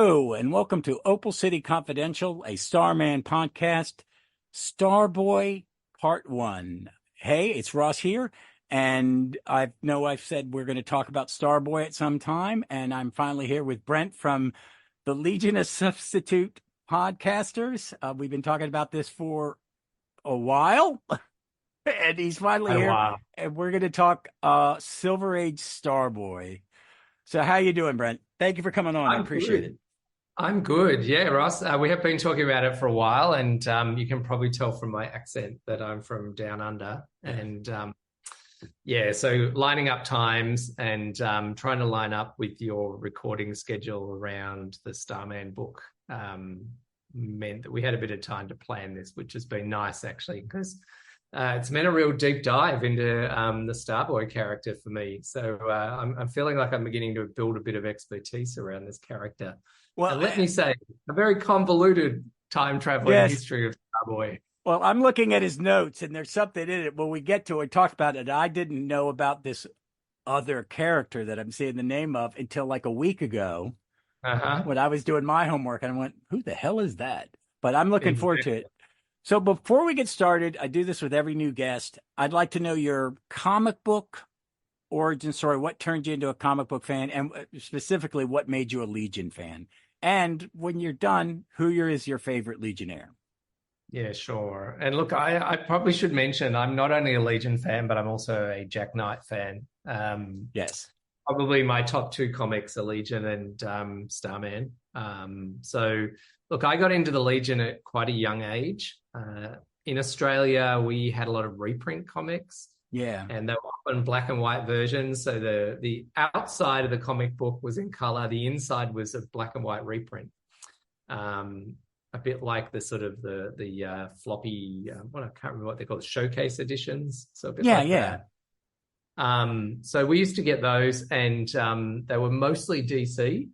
Hello, and welcome to Opal City Confidential, a Starman podcast, Starboy Part 1. Hey, it's Ross here, and I know I've said we're going to talk about Starboy at some time, and I'm finally here with Brent from the Legion of Subsitute Podcasters. We've been talking about this for a while, and he's finally here, and we're going to talk Silver Age Starboy. So how you doing, Brent? Thank you for coming on. I appreciate it. I'm good. Yeah, Ross. We have been talking about it for a while, and you can probably tell from my accent that I'm from down under. And so lining up times and trying to line up with your recording schedule around the Starman book meant that we had a bit of time to plan this, which has been nice actually, because it's meant a real deep dive into the Starboy character for me. So I'm feeling like I'm beginning to build a bit of expertise around this character. Well, and let me say, a very convoluted time traveling history of Starboy. Well, I'm looking at his notes, and there's something in it. When we get to it, talk about it. I didn't know about this other character that I'm seeing the name of until like a week ago when I was doing my homework, and I went, "Who the hell is that?" But I'm looking forward to it. So before we get started, I do this with every new guest. I'd like to know your comic book origin story. What turned you into a comic book fan, and specifically, what made you a Legion fan? And when you're done, who is your favorite Legionnaire? Yeah, sure. And look, I probably should mention I'm not only a Legion fan, but I'm also a Jack Knight fan. Yes. Probably my top two comics are Legion and Starman. So look, I got into the Legion at quite a young age. In Australia, we had a lot of reprint comics. Yeah. And they were often black and white versions. So the outside of the comic book was in color. The inside was a black and white reprint. A bit like the sort of the floppy, I can't remember what they call it, showcase editions. So a bit like that. So we used to get those, and they were mostly DC,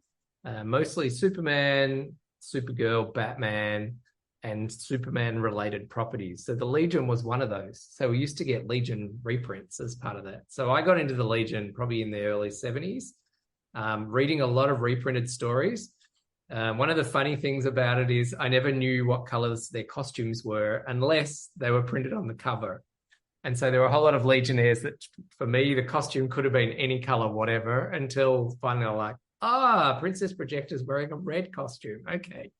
mostly Superman, Supergirl, Batman, and Superman-related properties. So the Legion was one of those. So we used to get Legion reprints as part of that. So I got into the Legion probably in the early 70s, reading a lot of reprinted stories. One of the funny things about it is I never knew what colors their costumes were unless they were printed on the cover. And so there were a whole lot of Legionnaires that, for me, the costume could have been any color, whatever, until finally I'm like, Princess Projector's wearing a red costume. Okay.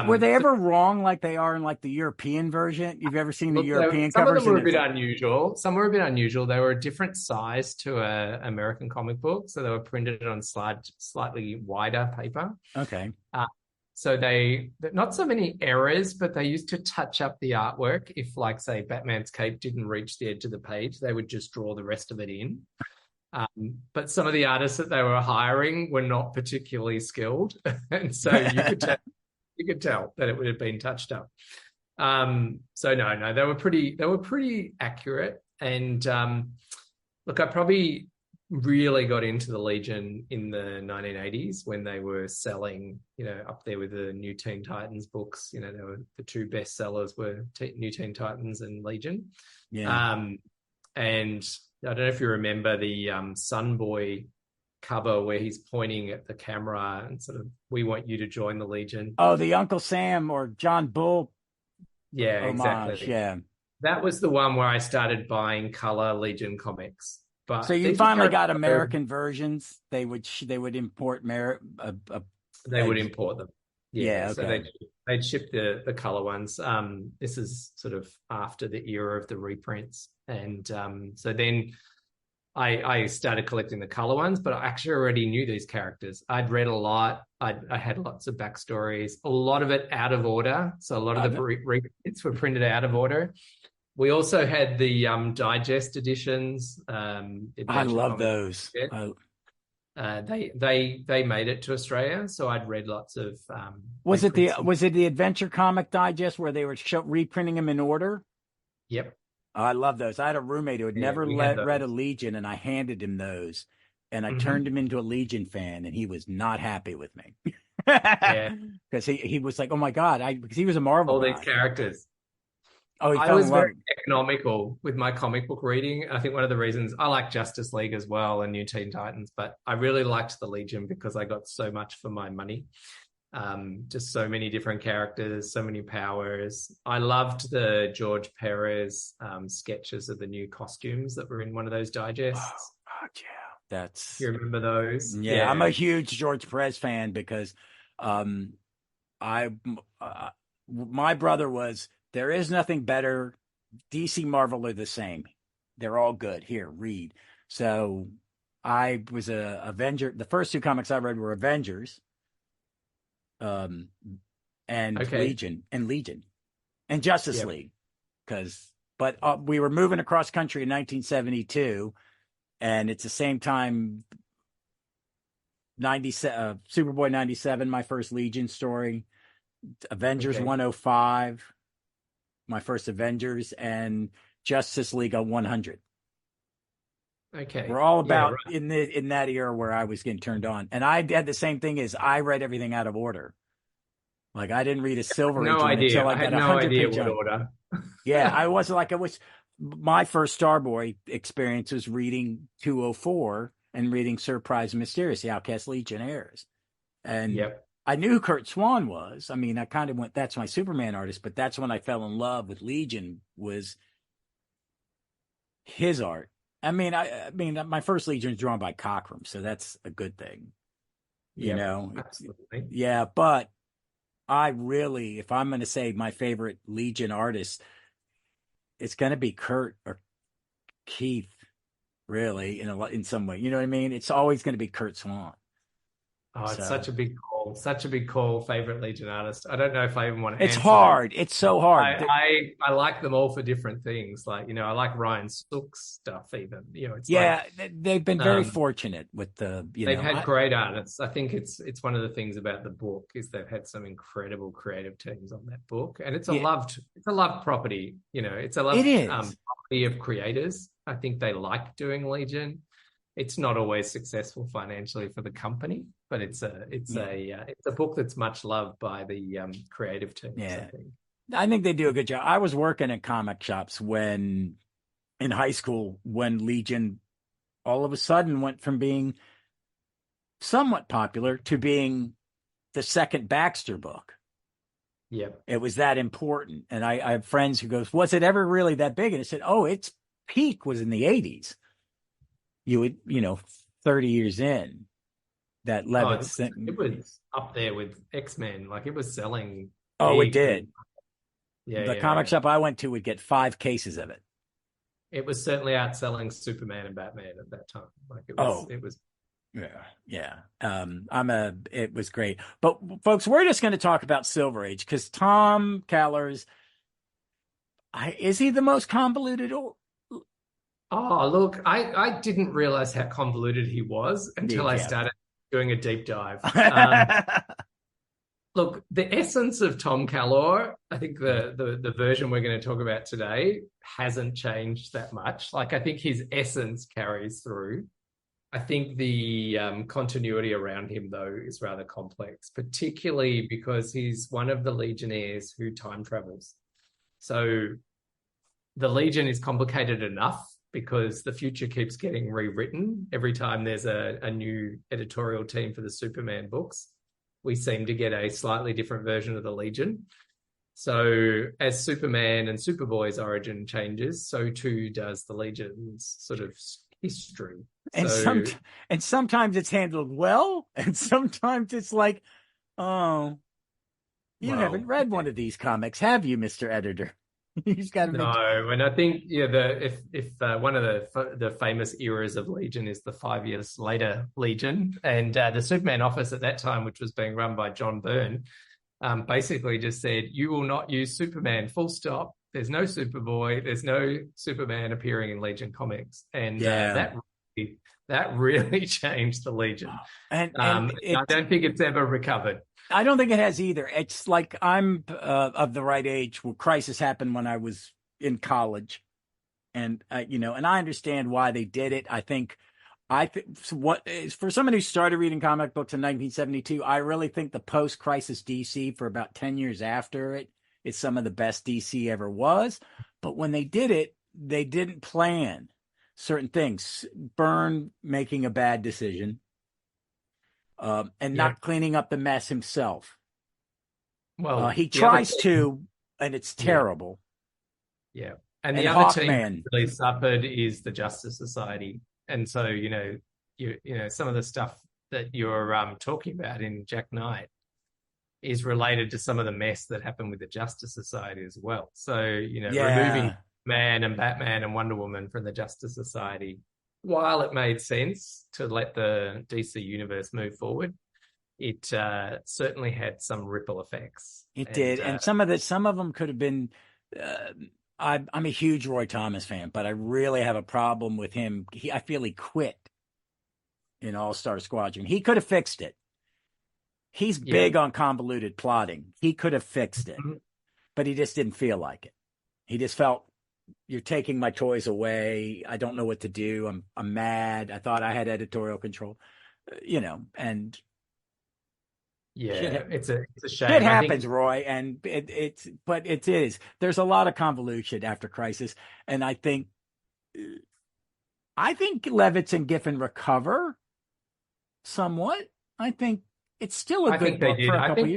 Were they ever wrong like they are in like the European version? You've ever seen the European some covers? Some of them were a bit unusual. Some were a bit unusual. They were a different size to an American comic book. So they were printed on slightly wider paper. Okay. So not so many errors, but they used to touch up the artwork. If, like, say, Batman's cape didn't reach the edge of the page, they would just draw the rest of it in. But some of the artists that they were hiring were not particularly skilled. And so you could tell that it would have been touched up. So no, they were pretty accurate. And look, I probably really got into the Legion in the 1980s when they were selling, up there with the New Teen Titans books. They were the two best sellers were New Teen Titans and Legion. Yeah. And I don't know if you remember the Sunboy cover where he's pointing at the camera and sort of, "We want you to join the Legion." Oh, the Uncle Sam or John Bull. Yeah, homage. Exactly. Yeah. That was the one where I started buying color Legion comics. But so you finally got American versions. They would import they would import them. Yeah. Okay. So they'd ship the color ones. This is sort of after the era of the reprints, and so then I started collecting the color ones, but I actually already knew these characters. I'd read a lot. I had lots of backstories, a lot of it out of order. So a lot of the reprints were printed out of order. We also had the digest editions. I love those. They made it to Australia, so I'd read lots of. Was it the Adventure Comic Digest where they were reprinting them in order? Yep. I love those. I had a roommate who had never read a Legion, and I handed him those, and I turned him into a Legion fan, and he was not happy with me. Because he was like, "Oh my God," because he was a Marvel all guy. These characters. Oh, he I fell was in love. very economical with my comic book reading. I think one of the reasons I like Justice League as well and New Teen Titans, but I really liked the Legion because I got so much for my money. Just so many different characters, so many powers. I loved the George Perez sketches of the new costumes that were in one of those Oh, digests. God, yeah. That's You remember those? yeah. I'm Yeah. a huge George Perez fan because um, I my brother was. There is nothing better. DC Marvel are the same. They're all good. Here, read. So I was a Avenger. The first two comics I read were Avengers, um, and Okay. Legion and Justice Yep. League. But we were moving across country in 1972, and it's the same time 97 Superboy 97, my first Legion story, Avengers Okay. 105, my first Avengers, and Justice League 100. We're Okay. all Yeah. about Right. in that era where I was getting turned on, and I had the same thing as I read everything out of order. Like I didn't read a Silver Age No one until idea. I I got had a no hundred idea page what on. order. Yeah, I wasn't like I was. My first Starboy experience was reading 204 and reading Surprise and Mysterious, the Outcast Legionnaires, and Yep. I knew who Kurt Swan was. I mean, I kind of went, that's my Superman artist, but that's when I fell in love with Legion was his art. I mean, my first Legion is drawn by Cockrum, so that's a good thing, you Yep. know. Absolutely. Yeah, but I really, if I'm going to say my favorite Legion artist, it's going to be Kurt or Keith, really, in some way. You know what I mean? It's always going to be Kurt Swan. Oh, it's So such a big call. Such a big call. Favorite Legion artist. I don't know if I even want to it's answer that. hard. It's so I, hard. I I like them all for different things. Like, I like Ryan Sook's stuff even. It's like Yeah, they've been very um fortunate with the, they've had great artists. I think it's one of the things about the book is they've had some incredible creative teams on that book. And yeah, it's a loved property. It's a it loved is. property of creators. I think they like doing Legion. It's not always successful financially for the company, but Yeah, it's a book that's much loved by the creative teams, I yeah. think. I think they do a good job. I was working at comic shops in high school when Legion all of a sudden went from being somewhat popular to being the second Baxter book. Yep. It was that important. And I have friends who goes, was it ever really that big? And I said, oh, its peak was in the 80s. You would, 30 years in that Oh, Levitt's it thing. was up there with X-Men. Like it was selling Oh, it big for the did. yeah, The yeah, comic yeah. shop I went to would get 5 cases of it. It was certainly outselling Superman and Batman at that time. Like Oh, it was yeah, yeah. It was great. But folks, we're just going to talk about Silver Age because Thom Kallor's, is he the most convoluted? Oh, look, I didn't realize how convoluted he was until I Yeah. started doing a deep dive. Yeah. Look, the essence of Thom Kallor, I think the version we're going to talk about today hasn't changed that much. Like I think his essence carries through. I think the continuity around him, though, is rather complex, particularly because he's one of the Legionnaires who time travels. So the Legion is complicated enough because the future keeps getting rewritten every time there's a new editorial team for the Superman books. We seem to get a slightly different version of the Legion. So as Superman and Superboy's origin changes, so too does the Legion's sort of history. and So sometimes it's handled well, and sometimes it's like, oh, you haven't well, read one of these comics, have you, Mr. Editor? You've got to make. no, and I think if one of the famous eras of Legion is the 5 years later Legion, and the Superman office at that time, which was being run by John Byrne, basically just said you will not use Superman. Full stop. There's no Superboy. There's no Superman appearing in Legion comics, and Yeah. that really changed the Legion. And I don't think it's ever recovered. I don't think it has either. It's like I'm of the right age where Crisis happened when I was in college, and and I understand why they did it. What is for someone who started reading comic books in 1972, I really think the post-Crisis DC for about 10 years after it It's some of the best DC ever was. But when they did it, they didn't plan certain things. Byrne making a bad decision, and not cleaning up the mess himself. Well, He the other tries thing, to, and it's terrible. yeah. And And the other team Hawkman. that really suffered is the Justice Society. And so, some of the stuff that you're talking about in Jack Knight is related to some of the mess that happened with the Justice Society as well. So, removing Yeah. Man and Batman and Wonder Woman from the Justice Society, while it made sense to let the DC universe move forward, it certainly had some ripple effects. It did. And some of them could have been. I'm a huge Roy Thomas fan, but I really have a problem with him. I feel he quit in All-Star Squadron. He could have fixed it. He's big on convoluted plotting. He could have fixed it, but he just didn't feel like it. He just felt, you're taking my toys away. I don't know what to do. I'm mad. I thought I had editorial control, and it's a shame. It happens, Roy, and it is. There's a lot of convolution after Crisis, and I think Levitz and Giffen recover somewhat. I think it's still a good book for a couple I think years.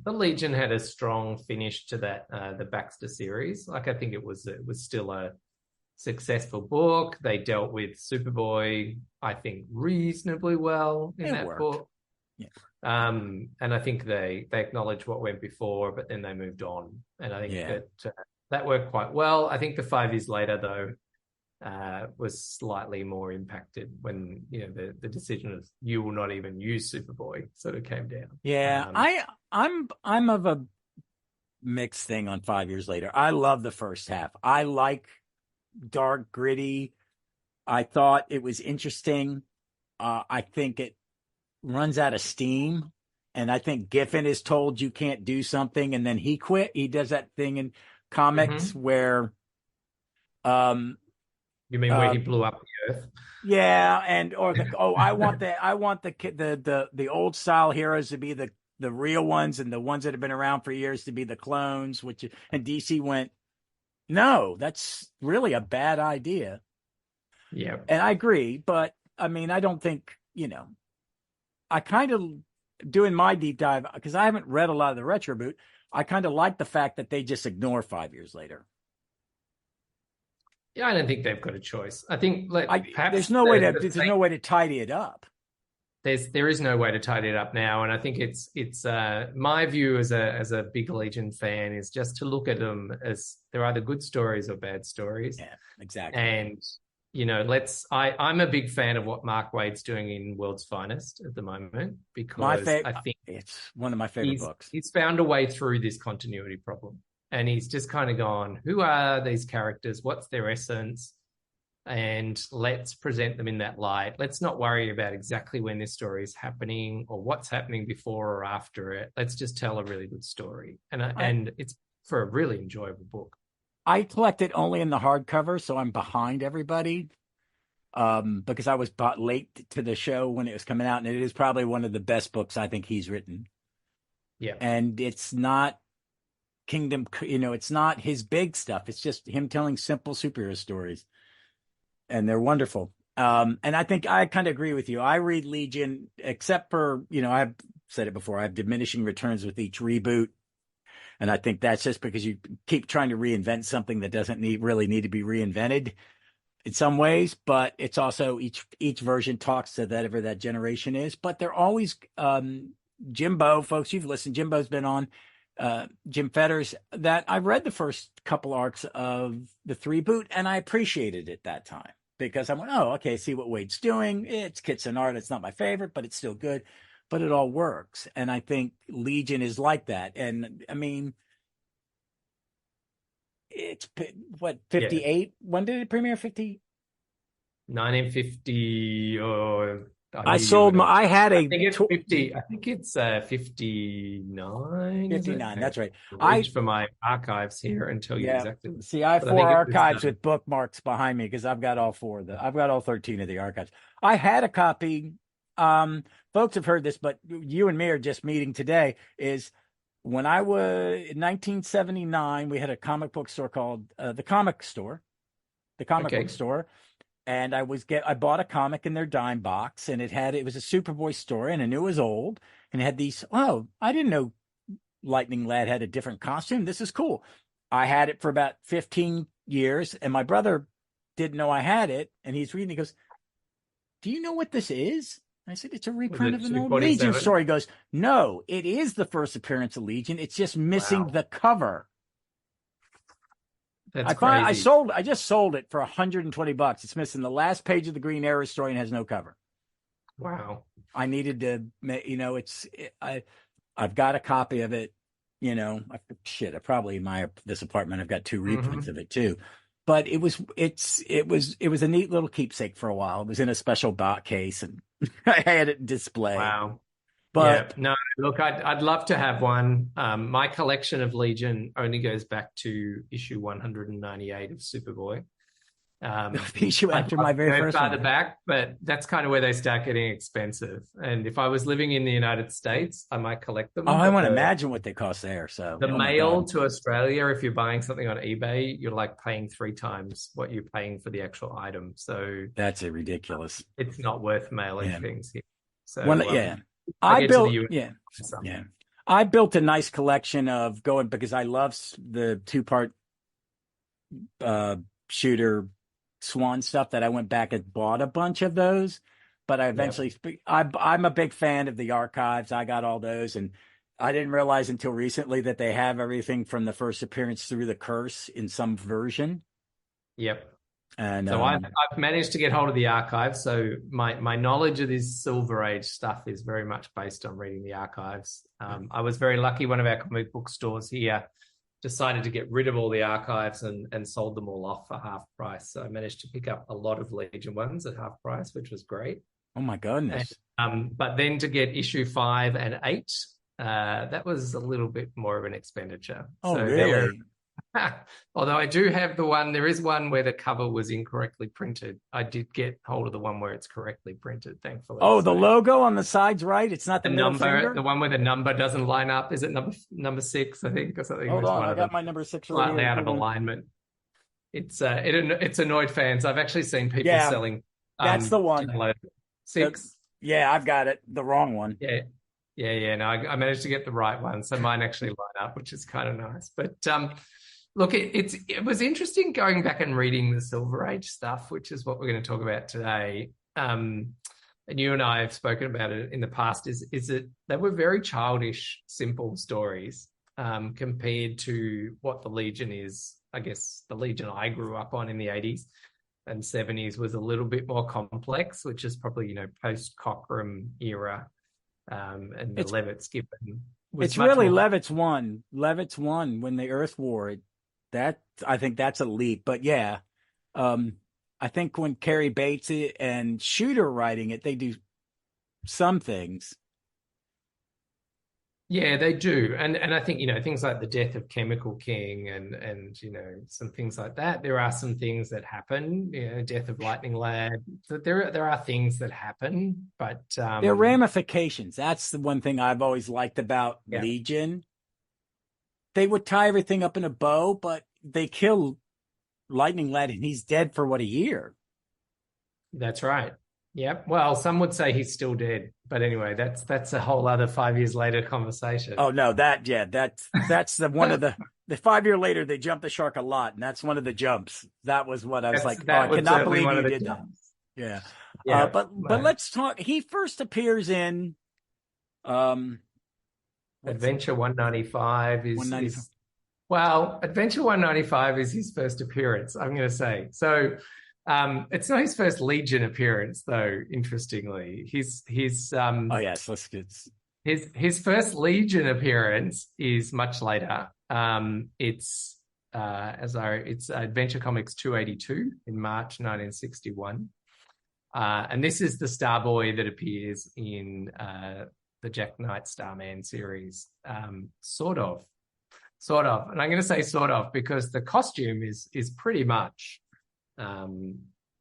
the Legion had a strong finish to that the Baxter series. Like, I think it was still a successful book. They dealt with Superboy, I think, reasonably well in that book. Yeah. And I think they acknowledged what went before, but then they moved on. And I think that worked quite well. I think the 5 years later, though, was slightly more impacted when the decision of you will not even use Superboy sort of came down. Yeah, I'm of a mixed thing on 5 years later. I love the first half. I like dark, gritty. I thought it was interesting. I think it runs out of steam, and I think Giffen is told you can't do something, and then he quit. He does that thing in comics where you mean where he blew up the Earth? Yeah, I want the old style heroes to be the real ones, and the ones that have been around for years to be the clones. And DC went, no, that's really a bad idea. Yeah, and I agree, but I mean, I don't think I kind of doing my deep dive because I haven't read a lot of the retro boot. I kind of like the fact that they just ignore 5 years later. Yeah, I don't think they've got a choice. I think perhaps there's no way to tidy it up. There is no way to tidy it up now, and I think it's my view as a big Legion fan is just to look at them as they're either good stories or bad stories. Yeah, exactly. And I'm a big fan of what Mark Waid's doing in World's Finest at the moment, because I think it's one of my favorite books. He's found a way through this continuity problem. And he's just kind of gone, who are these characters? What's their essence? And let's present them in that light. Let's not worry about exactly when this story is happening or what's happening before or after it. Let's just tell a really good story. And it's for a really enjoyable book. I collect it only in the hardcover, so I'm behind everybody because I was late to the show when it was coming out. And it is probably one of the best books I think he's written. Yeah. And it's not Kingdom, it's not his big stuff. It's just him telling simple superhero stories, and they're wonderful. And I think I kind of agree with you. I read Legion, except for, I've said it before, I have diminishing returns with each reboot. And I think that's just because you keep trying to reinvent something that doesn't really need to be reinvented in some ways. But it's also each version talks to whatever that generation is. But they're always Jimbo, folks, you've listened. Jimbo's been on. Jim Fetters, that I read the first couple arcs of the 3 boot, and I appreciated it that time because I went, oh, okay, see what Wade's doing. It's kits and art. It's not my favorite, but it's still good. But it all works. And I think Legion is like that. And I mean, it's what, 58? Yeah. When did it premiere? 1950 or I had a. I think it's 50. I think it's 59. 59. That's right. I reach for my archives here and tell you exactly. See, I have 4 archives with bookmarks behind me because I've got all 4 of I've got all 13 of the archives. I had a copy. Folks have heard this, but you and me are just meeting today. when I was in 1979, we had a comic book store called the Comic Store, the comic Okay. book store, and I bought a comic in their dime box, and it was a Superboy story, and I knew it was old, and it had these. Oh, I didn't know Lightning Lad had a different costume. This is cool. I had it for about 15 years, and my brother didn't know I had it, and he's reading. He goes, "Do you know what this is?" I said, "It's a Was reprint it of an old Legion 247? story." He goes, "No, it is the first appearance of Legion. It's just missing Wow. the cover." That's crazy. I just sold it for $120. It's missing the last page of the Green Arrow story and has no cover. Wow. I needed to, I've got a copy of it. I probably in this apartment I've got 2 reprints of it too. But it was a neat little keepsake for a while. It was in a special box case, and I had it displayed. Wow. But yeah, no, look, I'd love to have one. My collection of Legion only goes back to issue 198 of Superboy. issue after my very first farther one. back, but that's kind of where they start getting expensive. And if I was living in the United States, I might collect them. Oh, I want to imagine what they cost there. So the mail to Australia, if you're buying something on eBay, you're like paying 3 times what you're paying for the actual item. So that's ridiculous. It's not worth mailing things here. So I built a nice collection of because I love the 2-part shooter Swan stuff that I went back and bought a bunch of those, but I eventually I'm a big fan of the archives. I got all those, and I didn't realize until recently that they have everything from the first appearance through the curse in some version. Yep. And so I've managed to get hold of the archives. So my knowledge of this Silver Age stuff is very much based on reading the archives. I was very lucky. One of our comic book stores here decided to get rid of all the archives and sold them all off for half price. So I managed to pick up a lot of Legion ones at half price, which was great. Oh my goodness. And, but then to get issue 5 and 8, that was a little bit more of an expenditure. Oh, so really? Although I do have there is one where the cover was incorrectly printed. I did get hold of the one where it's correctly printed, thankfully. Oh, the logo on the side's right? It's not the number finger? The one where the number doesn't line up. Is it number 6, I think, or something? Hold on, I got my number 6 right slightly out of alignment. It's annoyed fans. I've actually seen people selling. That's the one. 6. Yeah, I've got it. The wrong one. Yeah. No, I managed to get the right one, so mine actually line up, which is kind of nice. But look, it was interesting going back and reading the Silver Age stuff, which is what we're going to talk about today. And you and I have spoken about it in the past. Is that they were very childish, simple stories compared to what the Legion is. I guess the Legion I grew up on in the 80s and 70s was a little bit more complex, which is probably post Cockrum era. And the Levitz given. It's really Levitz one when the Earth War. I think that's a leap, but I think when Carrie Bates and Shooter writing it, they do some things. Yeah, they do, and I think things like the death of Chemical King and some things like that. There are some things that happen. Death of Lightning Lad. There are things that happen, but there are ramifications. That's the one thing I've always liked about Legion. They would tie everything up in a bow, but they kill Lightning Lad and he's dead for a year. That's right. Yep. Well, some would say he's still dead, but anyway, that's a whole other 5 years later conversation. Oh no, that's the one of the 5 year later they jumped the shark a lot, and that's one of the jumps. That was what I was like. I cannot believe you did jumps. That. Yeah. But let's talk. He first appears in Adventure 195 is Adventure 195 is his first appearance, I'm going to say. So it's not his first Legion appearance, though, interestingly. His let's get his first Legion appearance is much later. It's Adventure Comics 282 in March 1961. And this is the Starboy that appears in the Jack Knight Starman series, sort of. And I'm going to say sort of because the costume is pretty much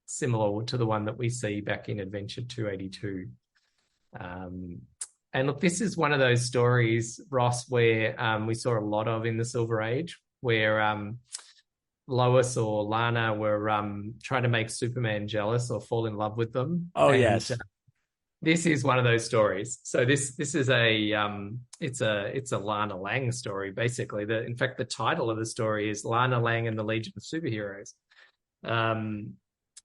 similar to the one that we see back in Adventure 282. And look, this is one of those stories, Ross, where we saw a lot of in the Silver Age, where Lois or Lana were trying to make Superman jealous or fall in love with them. Oh, and, yes. This is one of those stories. So this is it's a Lana Lang story, basically. In fact, the title of the story is Lana Lang and the Legion of Superheroes.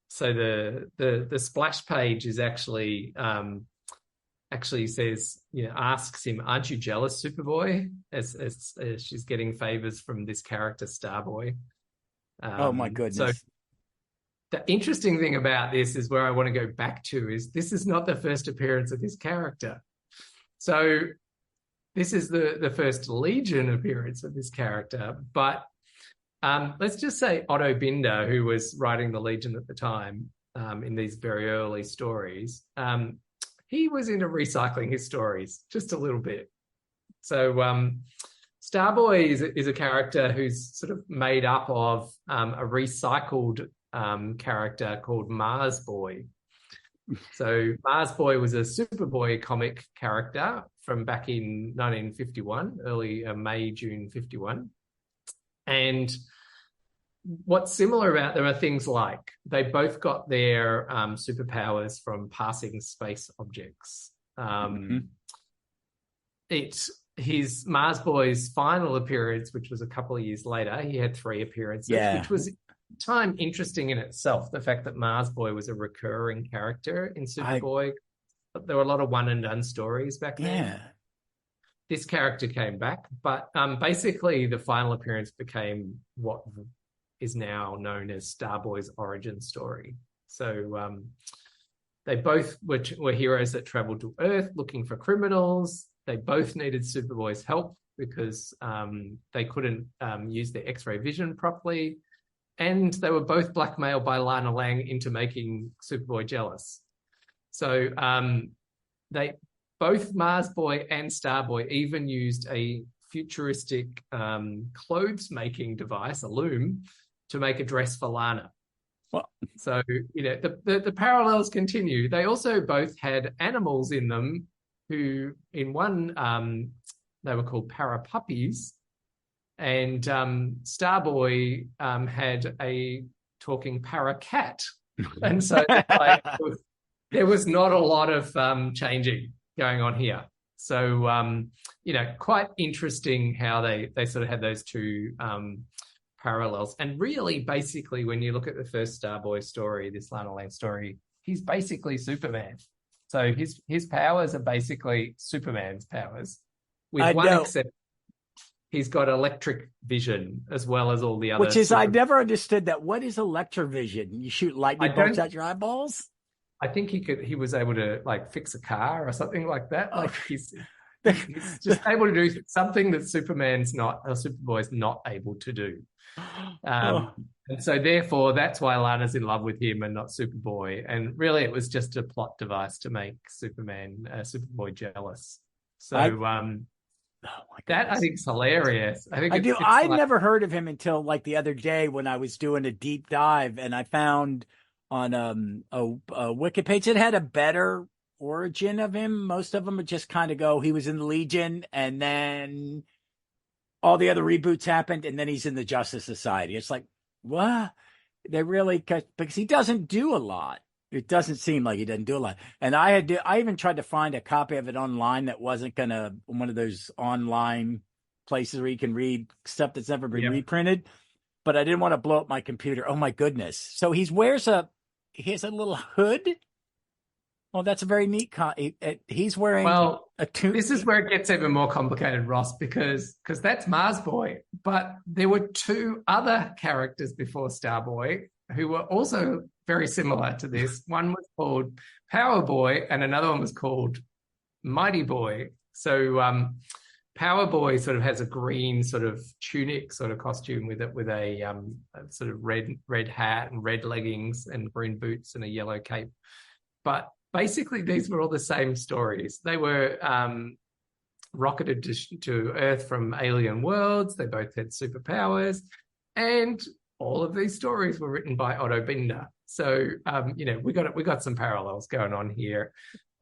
So the splash page is actually says, asks him, "Aren't you jealous, Superboy?" As she's getting favors from this character, Starboy. Oh my goodness. So the interesting thing about this is where I want to go back to is this is not the first appearance of this character. So this is the first Legion appearance of this character. But let's just say Otto Binder, who was writing the Legion at the time in these very early stories, he was into recycling his stories just a little bit. So Starboy is a character who's sort of made up of a recycled character called Mars Boy. So Mars Boy was a Superboy comic character from back in 1951, early May, June 51. And what's similar about them are things like they both got their superpowers from passing space objects. His Mars Boy's final appearance, which was a couple of years later, he had 3 appearances, which was time interesting in itself. The fact that Mars Boy was a recurring character in Superboy, but there were a lot of one and done stories back then. Yeah. This character came back, but basically the final appearance became what is now known as Starboy's origin story. So they both were heroes that traveled to Earth looking for criminals. They both needed Superboy's help because they couldn't use their X-ray vision properly. And they were both blackmailed by Lana Lang into making Superboy jealous. So both Mars Boy and Starboy even used a futuristic clothes-making device, a loom, to make a dress for Lana. Well, so, the parallels continue. They also both had animals in them who, in one, they were called parapuppies, and Starboy had a talking paracat. And so there was not a lot of changing going on here. So, quite interesting how they sort of had those two parallels. And really, basically, when you look at the first Starboy story, this Lana Lang story, he's basically Superman. So his powers are basically Superman's powers, with one exception. He's got electric vision as well as all the other. Which is, I never understood that. What is electrovision? You shoot lightning bolts out your eyeballs? I think he was able to fix a car or something like that. He's just able to do something that Superboy's not able to do. And so therefore that's why Lana's in love with him and not Superboy. And really it was just a plot device to make Superboy jealous. So that I think is hilarious. I never heard of him until the other day when I was doing a deep dive, and I found on a Wiki page that had a better origin of him. Most of them would just kind of go, he was in the Legion, and then all the other reboots happened, and then he's in the Justice Society. It's like, what? They really, because he doesn't do a lot. It doesn't seem like he doesn't do a lot. And I even tried to find a copy of it online that wasn't one of those online places where you can read stuff that's never been reprinted. But I didn't want to blow up my computer. Oh my goodness! So he has a little hood. Well, that's a very neat. He's wearing a tunic. This is where it gets even more complicated, Ross, because that's Mars Boy. But there were 2 other characters before Starboy who were also very similar to this. One was called Power Boy, and another one was called Mighty Boy. So Power Boy sort of has a green sort of tunic sort of costume with a sort of red hat and red leggings and green boots and a yellow cape. But basically, these were all the same stories. They were rocketed to Earth from alien worlds. They both had superpowers, and all of these stories were written by Otto Binder. So we got some parallels going on here.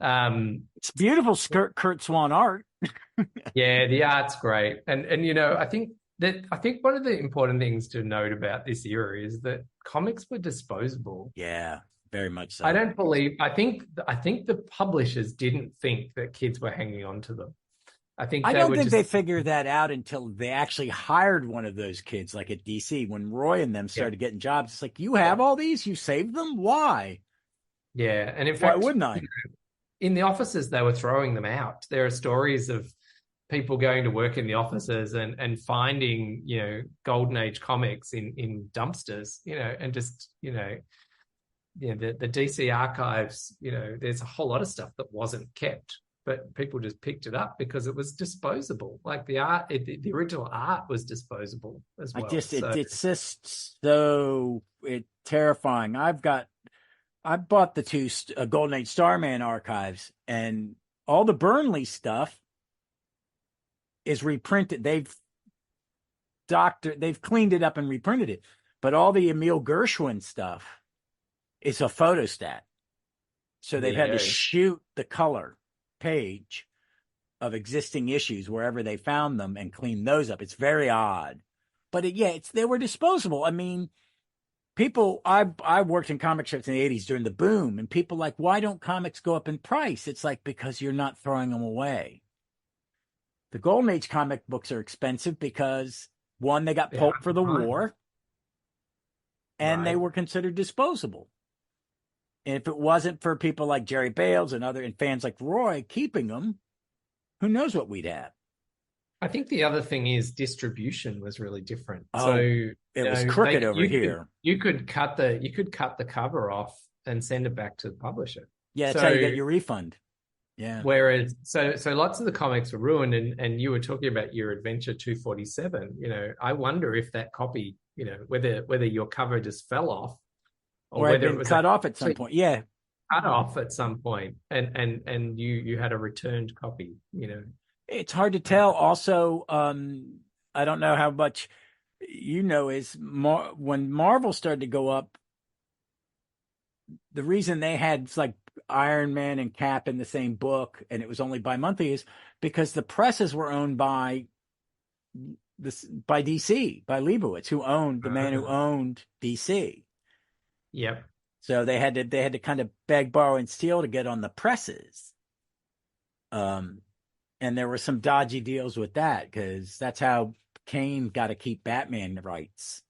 It's beautiful Kurt Swan art. Yeah, the art's great. And you know, I think one of the important things to note about this era is that comics were disposable. Yeah, very much so. I think the publishers didn't think that kids were hanging on to them. I don't think they figured that out until they actually hired one of those kids, like at DC, when Roy and them started getting jobs. It's like, you have all these, you saved them? Why? Yeah, and in fact, why wouldn't I? In the offices, they were throwing them out. There are stories of people going to work in the offices and finding, you know, Golden Age comics in dumpsters, you know, and just, you know, the DC archives, you know, there's a whole lot of stuff that wasn't kept, but people just picked it up because it was disposable. Like the original art was disposable as well. It's just so terrifying. I bought the two Golden Age Starman archives, and all the Burnley stuff is reprinted. They've cleaned it up and reprinted it, but all the Emil Gershwin stuff is a photostat. So they've had to shoot the color page of existing issues wherever they found them and clean those up. It's very odd, but they were disposable. I mean, people, I worked in comic shops in the 80s during the boom, and people like, why don't comics go up in price? It's like, because you're not throwing them away. The Golden Age comic books are expensive because, one, they got pulp for the war, and they were considered disposable. And if it wasn't for people like Jerry Bales and fans like Roy keeping them, who knows what we'd have. I think the other thing is distribution was really different. So it was crooked over here. You could cut the cover off and send it back to the publisher. Yeah, that's how you get your refund. Yeah. Whereas, so lots of the comics were ruined, and you were talking about your Adventure 247. You know, I wonder if that copy, you know, whether your cover just fell off, or whether it was cut off at some point. Yeah, cut off at some point, and you had a returned copy. You know, it's hard to tell. Also, I don't know how much you know is when Marvel started to go up. The reason they had like Iron Man and Cap in the same book, and it was only bi-monthly, is because the presses were owned by DC, by Leibowitz, who owned the man who owned DC. Yep. So they had to kind of beg, borrow, and steal to get on the presses. And there were some dodgy deals with that, because that's how Kane got to keep Batman rights,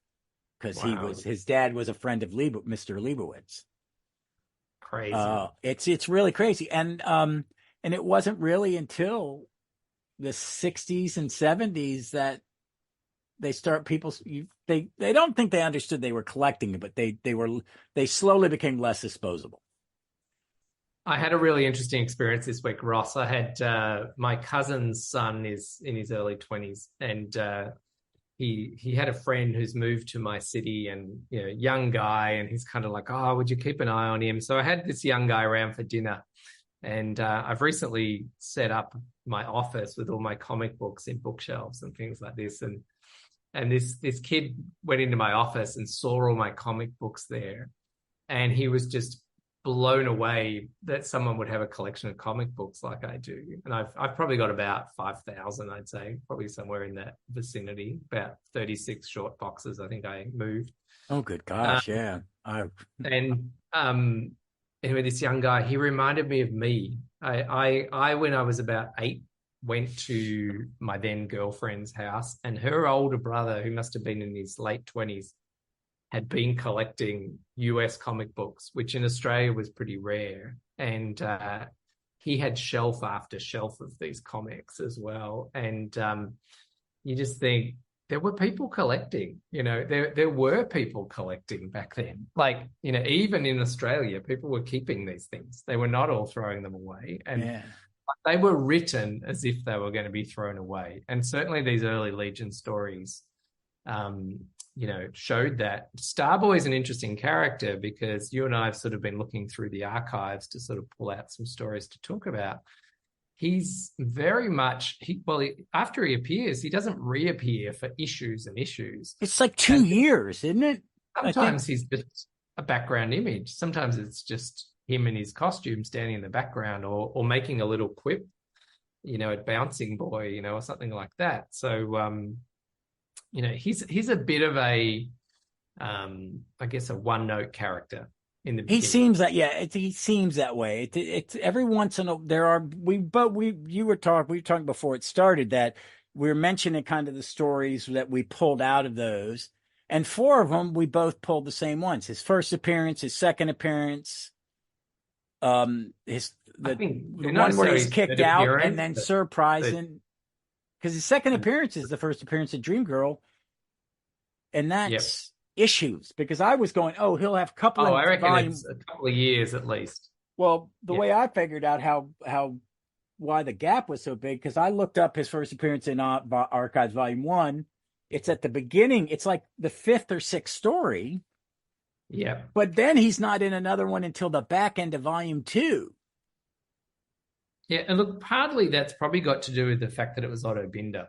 because his dad was a friend of Mr. Leibowitz. Crazy. It's really crazy, and it wasn't really until the 60s and 70s that they don't think they understood they were collecting it, but they slowly became less disposable. I had a really interesting experience this week, Ross. I had my cousin's son is in his early 20s, and he had a friend who's moved to my city, and, you know, young guy, and he's kind of like, oh, would you keep an eye on him? So I had this young guy around for dinner, and I've recently set up my office with all my comic books in bookshelves and things like this, and this kid went into my office and saw all my comic books there, and he was just blown away that someone would have a collection of comic books like I do. And I've probably got about 5,000, I'd say, probably somewhere in that vicinity, about 36 short boxes I think I moved. Oh, good gosh, yeah. And anyway, this young guy, he reminded me of me. I when I was about 8, went to my then girlfriend's house, and her older brother, who must have been in his late 20s, had been collecting US comic books, which in Australia was pretty rare. And he had shelf after shelf of these comics as well. And you just think, there were people collecting, you know, there were people collecting back then. Like, you know, even in Australia, people were keeping these things. They were not all throwing them away. And they were written as if they were going to be thrown away. And certainly these early Legion stories, you know, showed that. Starboy is an interesting character, because you and I have sort of been looking through the archives to sort of pull out some stories to talk about. He's very much, after he appears, he doesn't reappear for issues and issues. It's like 2 years, isn't it? Sometimes he's just a background image. Sometimes it's just, him in his costume standing in the background or making a little quip, a bouncing boy, or something like that. So, he's a bit of a, I guess, a one-note character in the beginning. He seems that, he seems that way. It's every once in a, we were talking before it started that we're mentioning kind of the stories that we pulled out of those. And 4 of them, we both pulled the same ones. His first appearance, his second appearance, the one where he's kicked out and then surprising. Because his second appearance is the first appearance of Dream Girl. And that's issues. Because I was going, he'll have a couple of I reckon it's a couple of years at least. Well, the way I figured out why the gap was so big, because I looked up his first appearance in Archives Volume 1. It's at the beginning. It's like the 5th or 6th story. Yeah. But then he's not in another one until the back end of Volume 2. Yeah, and look, partly that's probably got to do with the fact that it was Otto Binder.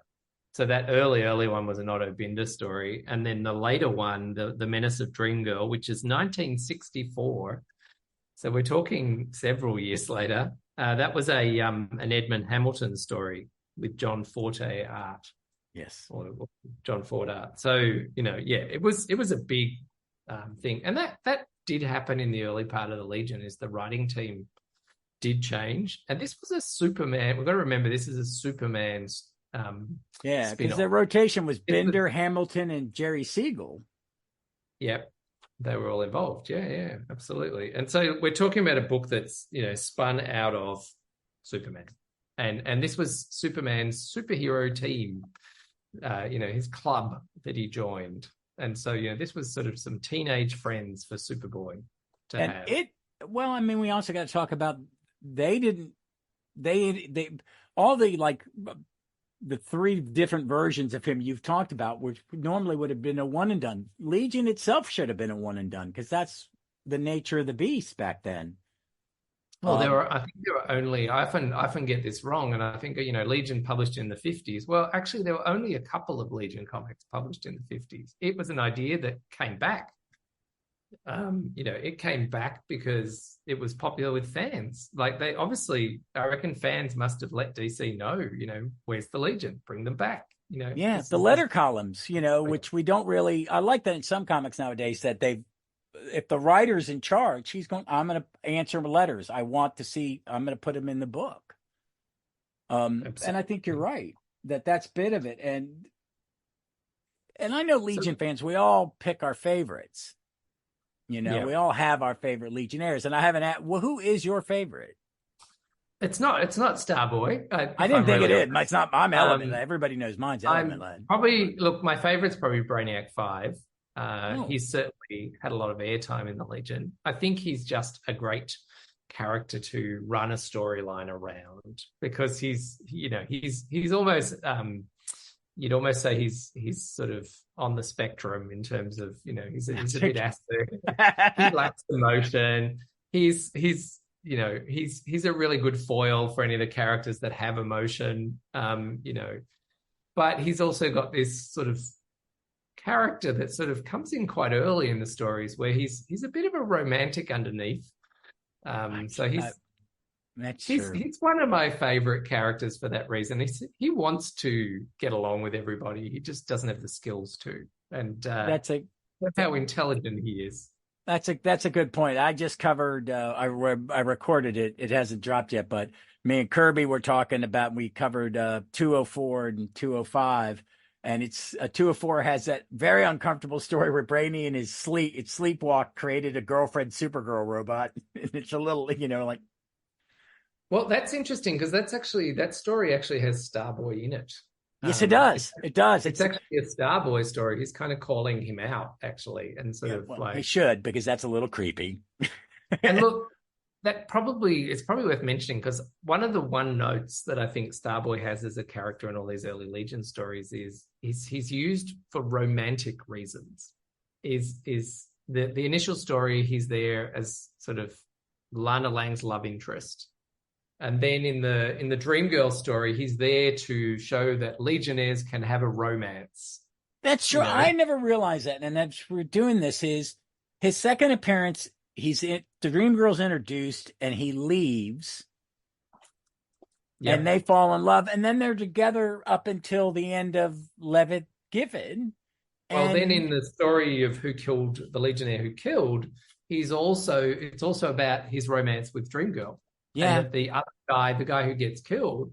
So that early one was an Otto Binder story. And then the later one, the Menace of Dream Girl, which is 1964. So we're talking several years later. That was an Edmund Hamilton story with John Forte art. Yes. Or John Ford art. So, it was a big thing. And that did happen in the early part of the Legion, is the writing team did change. And this was a Superman. We've got to remember this is a Superman because their rotation was Binder, Hamilton, and Jerry Siegel. Yep. They were all involved. Yeah, absolutely. And so we're talking about a book that's, spun out of Superman. And this was Superman's superhero team, his club that he joined. And so, this was sort of some teenage friends for Superboy to have. We also got to talk about, the 3 different versions of him you've talked about, which normally would have been a one and done. Legion itself should have been a one and done, because that's the nature of the beast back then. Well, I think there were only, I often get this wrong, and I think, Legion published in the 50s. Well, actually, there were only a couple of Legion comics published in the 50s. It was an idea that came back. It came back because it was popular with fans. Like, they obviously, I reckon fans must have let DC know, where's the Legion? Bring them back. The letter columns, which we don't really, I like that in some comics nowadays that if the writer's in charge, I'm going to answer letters. I'm going to put them in the book. And I think you're right that's bit of it. And I know Legion fans, we all pick our favorites. We all have our favorite Legionnaires, and I haven't asked, who is your favorite? It's not Starboy. I didn't think it is. It's not. I'm Element. Everybody knows mine's Element. My favorite's probably Brainiac 5. He's certainly had a lot of airtime in the Legion. I think he's just a great character to run a storyline around, because he's almost, you'd almost say he's sort of on the spectrum in terms of, he's a bit acid. He lacks emotion. He's a really good foil for any of the characters that have emotion, but he's also got this sort of character that sort of comes in quite early in the stories, where he's a bit of a romantic underneath. He's one of my favorite characters for that reason. He wants to get along with everybody. He just doesn't have the skills to. And that's how intelligent he is. That's a good point. I just covered, I recorded it. It hasn't dropped yet, but me and Kirby were talking about, we covered 204 and 205. And it's 204 has that very uncomfortable story where Brainy in his sleepwalk created a girlfriend Supergirl robot. And it's a little, like. Well, that's interesting, because that story actually has Starboy in it. Yes, it does. It does. It's actually a Starboy story. He's kind of calling him out, actually, and he should, because that's a little creepy. And look, it's probably worth mentioning, because one of the notes that I think Starboy has as a character in all these early Legion stories is he's used for romantic reasons. Is the initial story, he's there as sort of Lana Lang's love interest. And then in the Dream Girl story, he's there to show that Legionnaires can have a romance. That's true. I never realized that. And we're doing this. His second appearance the Dream Girl's introduced, and he leaves, and they fall in love, and then they're together up until the end of Levitt Given. Well, then in the story of Who Killed the Legionnaire Who Killed, it's also about his romance with Dream Girl. Yeah. And that the other guy, the guy who gets killed,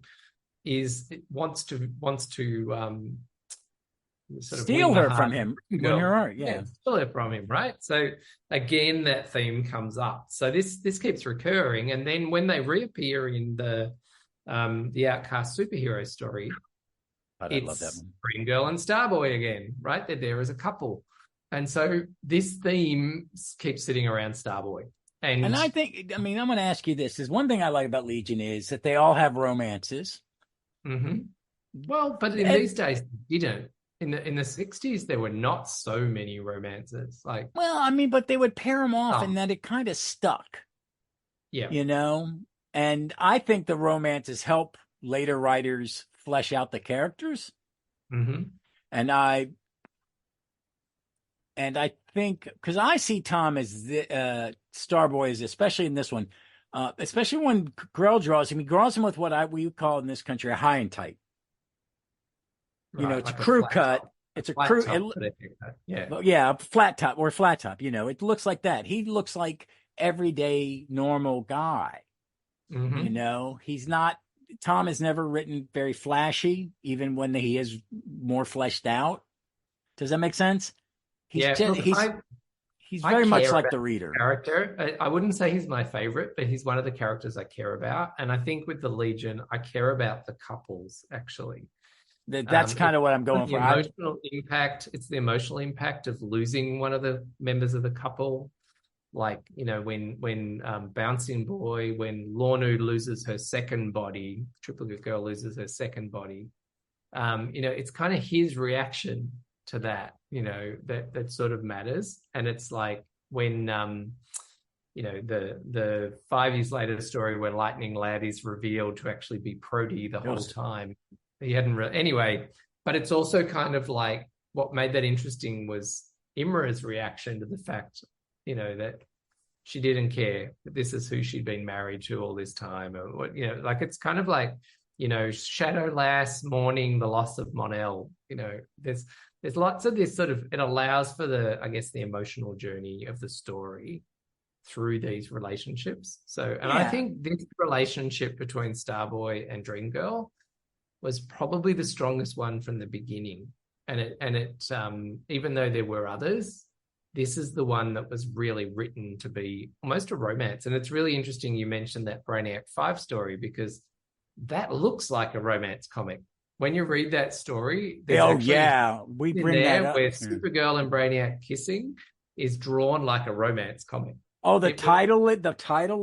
wants to sort of steal her from him, win her heart. Yeah, steal her from him, right? So again, that theme comes up. So this keeps recurring, and then when they reappear in the Outcast superhero story, I love that one. Dream Girl and Starboy again, right? They're there as a couple, and so this theme keeps sitting around Starboy. And I think, I'm going to ask you this: is one thing I like about Legion is that they all have romances. Mm-hmm. Well, but in these days, you don't. In the 60s, there were not so many romances. But they would pair them off, and then it kind of stuck. Yeah, and I think the romances help later writers flesh out the characters. Mm-hmm. And I think, because I see Thom as the Starboy, is especially in this one, especially when Grell draws him. He draws him with what we call in this country a high and tight. Right, it's like a crew cut. Top. It's a crew. A flat top or flat top. It looks like that. He looks like everyday normal guy. Mm-hmm. He's not. Thom has never written very flashy, even when he is more fleshed out. Does that make sense? He's very much like the reader. Character. I wouldn't say he's my favorite, but he's one of the characters I care about. And I think with the Legion, I care about the couples actually. That's kind of what I'm going for. Emotional impact. It's the emotional impact of losing one of the members of the couple. Like, when Bouncing Boy, when Lornu loses her second body, Triplicate Girl loses her second body. It's kind of his reaction to that, that sort of matters. And it's like when, the 5 years later story where Lightning Lad is revealed to actually be Prody the whole time. He hadn't anyway, but it's also kind of like what made that interesting was Imra's reaction to the fact, that she didn't care that this is who she'd been married to all this time, or what, it's kind of like, Shadow Lass mourning the loss of Mon-El. There's lots of this sort of, it allows for the emotional journey of the story through these relationships. So, and I think this relationship between Starboy and Dream Girl was probably the strongest one from the beginning. And it even though there were others, this is the one that was really written to be almost a romance. And it's really interesting you mentioned that Brainiac 5 story, because that looks like a romance comic. When you read that story, we bring that up. Where Supergirl and Brainiac kissing is drawn like a romance comic. Oh, the title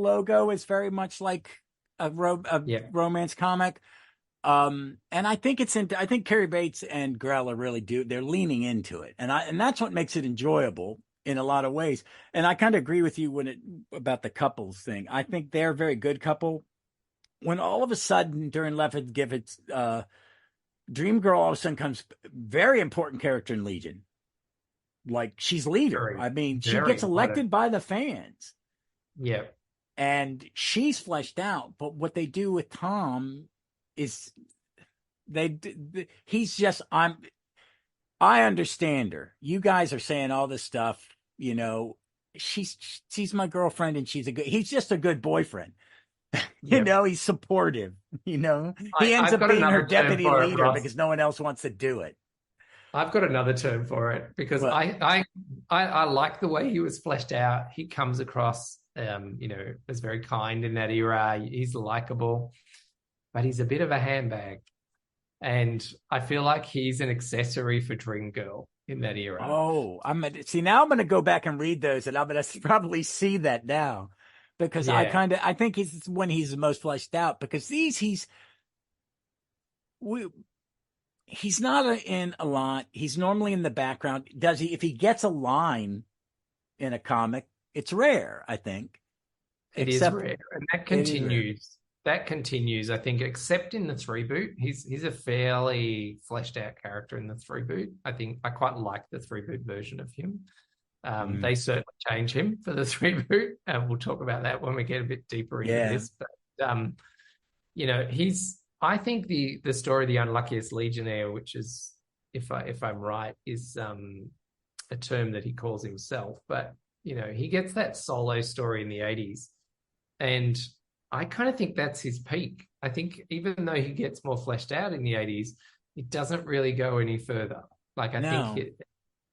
logo is very much like a romance comic. And I think I think Carrie Bates and Grell they're leaning into it. And that's what makes it enjoyable in a lot of ways. And I kind of agree with you about the couples thing. I think they're a very good couple. When all of a sudden during Levitt Givett's, Dream Girl all of a sudden comes very important character in Legion. Like she's leader. She gets elected by the fans. Yeah. And she's fleshed out. But what they do with Thom is he's just, I understand her. You guys are saying all this stuff, she's my girlfriend and he's just a good boyfriend. He's supportive, he ends up being her deputy leader because no one else wants to do it. I've got another term for it because I like the way he was fleshed out. He comes across, as very kind in that era. He's likable, but he's a bit of a handbag. And I feel like he's an accessory for Dream Girl in that era. Oh, now I'm going to go back and read those, and I'm going to probably see that now. Because I think he's when he's the most fleshed out, because he's not in a lot. He's normally in the background. If he gets a line in a comic, it's rare, I think. It is rare. And that continues. That continues, I think, except in the 3-boot. He's a fairly fleshed out character in the 3-boot. I think I quite like the 3-boot version of him. They certainly change him for this reboot, and we'll talk about that when we get a bit deeper into this. But I think the story, The Unluckiest Legionnaire, which is, if I'm right, is a term that he calls himself. But he gets that solo story in the 80s, and I kind of think that's his peak. I think even though he gets more fleshed out in the 80s, it doesn't really go any further. Like, I think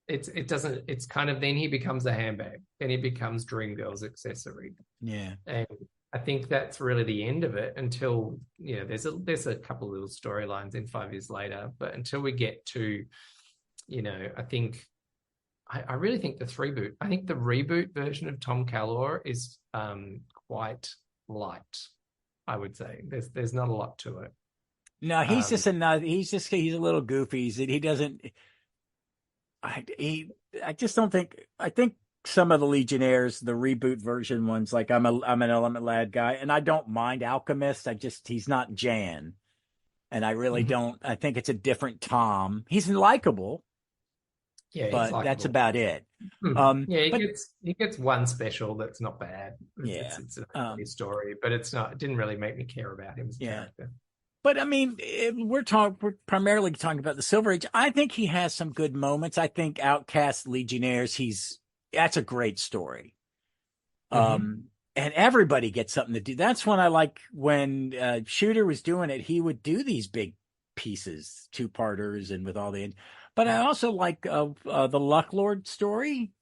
it doesn't. It's kind of, then he becomes a handbag, then he becomes Dreamgirl's accessory. Yeah, and I think that's really the end of it until there's a couple of little storylines in 5 years later, but until we get to I think I really think the reboot. I think the reboot version of Thom Kallor is quite light. I would say there's not a lot to it. No, he's just another. He's a little goofy. He doesn't. I just don't think. I think some of the Legionnaires, the reboot version ones, like I'm an Element Lad guy, and I don't mind Alchemist. He's not Jan, and I really don't. I think it's a different Tom. He's likable. Yeah, but that's about it. He gets one special that's not bad. It's a story, but it's not. It didn't really make me care about him as a character. But I mean, we're primarily talking about the Silver Age. I think he has some good moments. I think Outcast Legionnaires, that's a great story. And everybody gets something to do. That's when I like when Shooter was doing it. He would do these big pieces, 2-parters, and with all the. But I also like the Luck Lord story.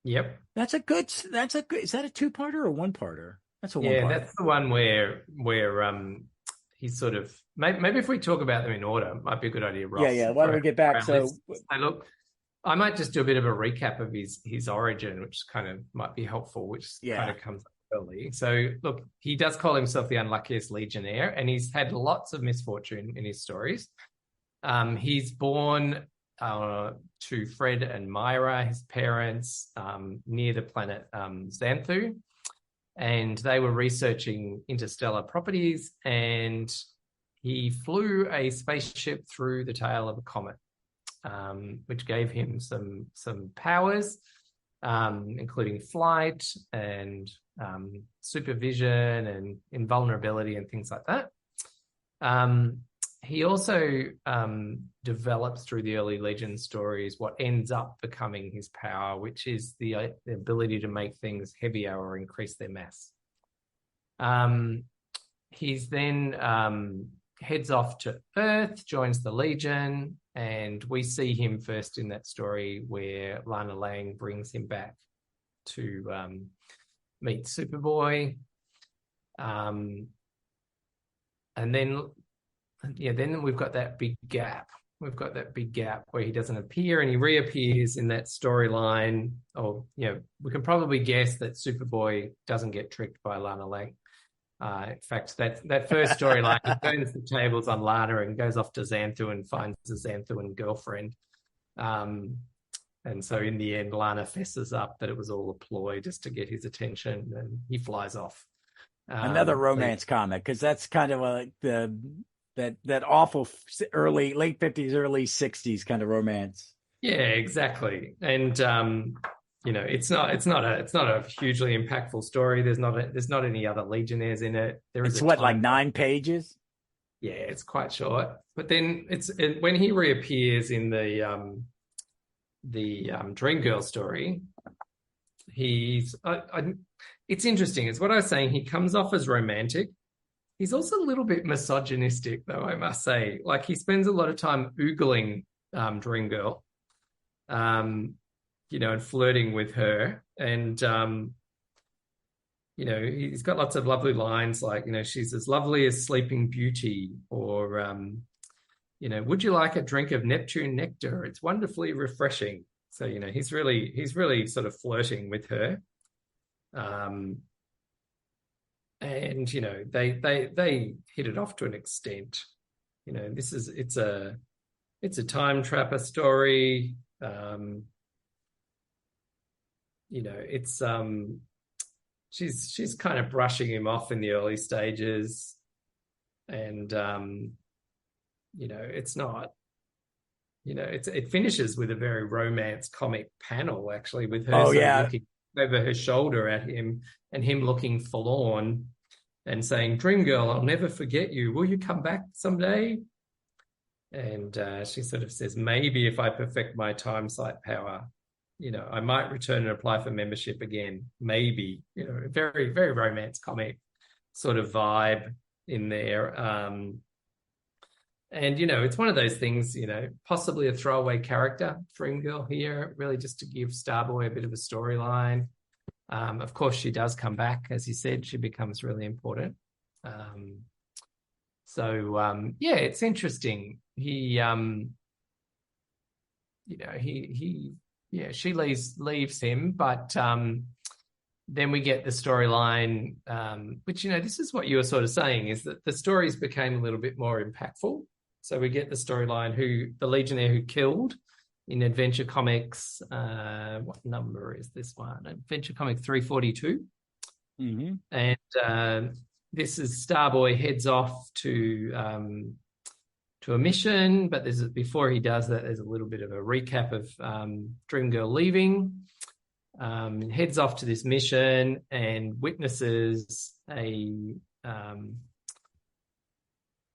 Yep, that's a good. Is that a 2-parter or 1-parter? That's a 1-parter. Yeah, that's the one where he's sort of, maybe if we talk about them in order, might be a good idea, Ross. Yeah. Why don't we get back? So look, I might just do a bit of a recap of his origin, which kind of might be helpful, which kind of comes up early. So look, he does call himself the Unluckiest Legionnaire, and he's had lots of misfortune in his stories. He's born to Fred and Myra, his parents, near the planet Xanthu. And they were researching interstellar properties, and he flew a spaceship through the tail of a comet, which gave him some powers, including flight and supervision and invulnerability and things like that. He also develops through the early Legion stories what ends up becoming his power, which is the ability to make things heavier or increase their mass. He's then heads off to Earth, joins the Legion, and we see him first in that story where Lana Lang brings him back to meet Superboy. And then we've got that big gap. We've got that big gap where he doesn't appear and he reappears in that storyline. We can probably guess that Superboy doesn't get tricked by Lana Lang. In fact, that first storyline, he turns the tables on Lana and goes off to Xanthu and finds a Xanthuan girlfriend. And so in the end, Lana fesses up that it was all a ploy just to get his attention, and he flies off. Another romance comic, because that's kind of like that awful late 50s, early 60s kind of romance. Yeah, exactly. And it's not a hugely impactful story. There's not any other Legionnaires in it. It's like 9 pages. Yeah, it's quite short. But then when he reappears in the Dreamgirl story, it's interesting. It's what I was saying. He comes off as romantic. He's also a little bit misogynistic, though, I must say. Like, he spends a lot of time oogling Dreamgirl, and flirting with her. And, he's got lots of lovely lines like, she's as lovely as Sleeping Beauty, or, would you like a drink of Neptune nectar? It's wonderfully refreshing. So, he's really sort of flirting with her. And they hit it off to an extent. It's a time trapper story. She's kind of brushing him off in the early stages, and it's not it finishes with a very romance comic panel, actually, with her Oh sort of yeah. looking over her shoulder at him and him looking forlorn and saying, "Dream girl, I'll never forget you. Will you come back someday?" And she sort of says, "Maybe if I perfect my time site power, I might return and apply for membership again. Maybe." Very, very romance comic sort of vibe in there. And it's one of those things, possibly a throwaway character, Dream Girl here, really just to give Starboy a bit of a storyline. Of course, she does come back, as you said. She becomes really important. Yeah, it's interesting. She leaves him, but then we get the storyline, which this is what you were sort of saying, is that the stories became a little bit more impactful. So we get the storyline the Legionnaire who killed in Adventure Comics. What number is this one? Adventure Comic 342. Mm-hmm. And this is Starboy heads off to a mission, but before he does that, there's a little bit of a recap of Dream Girl leaving. Heads off to this mission and witnesses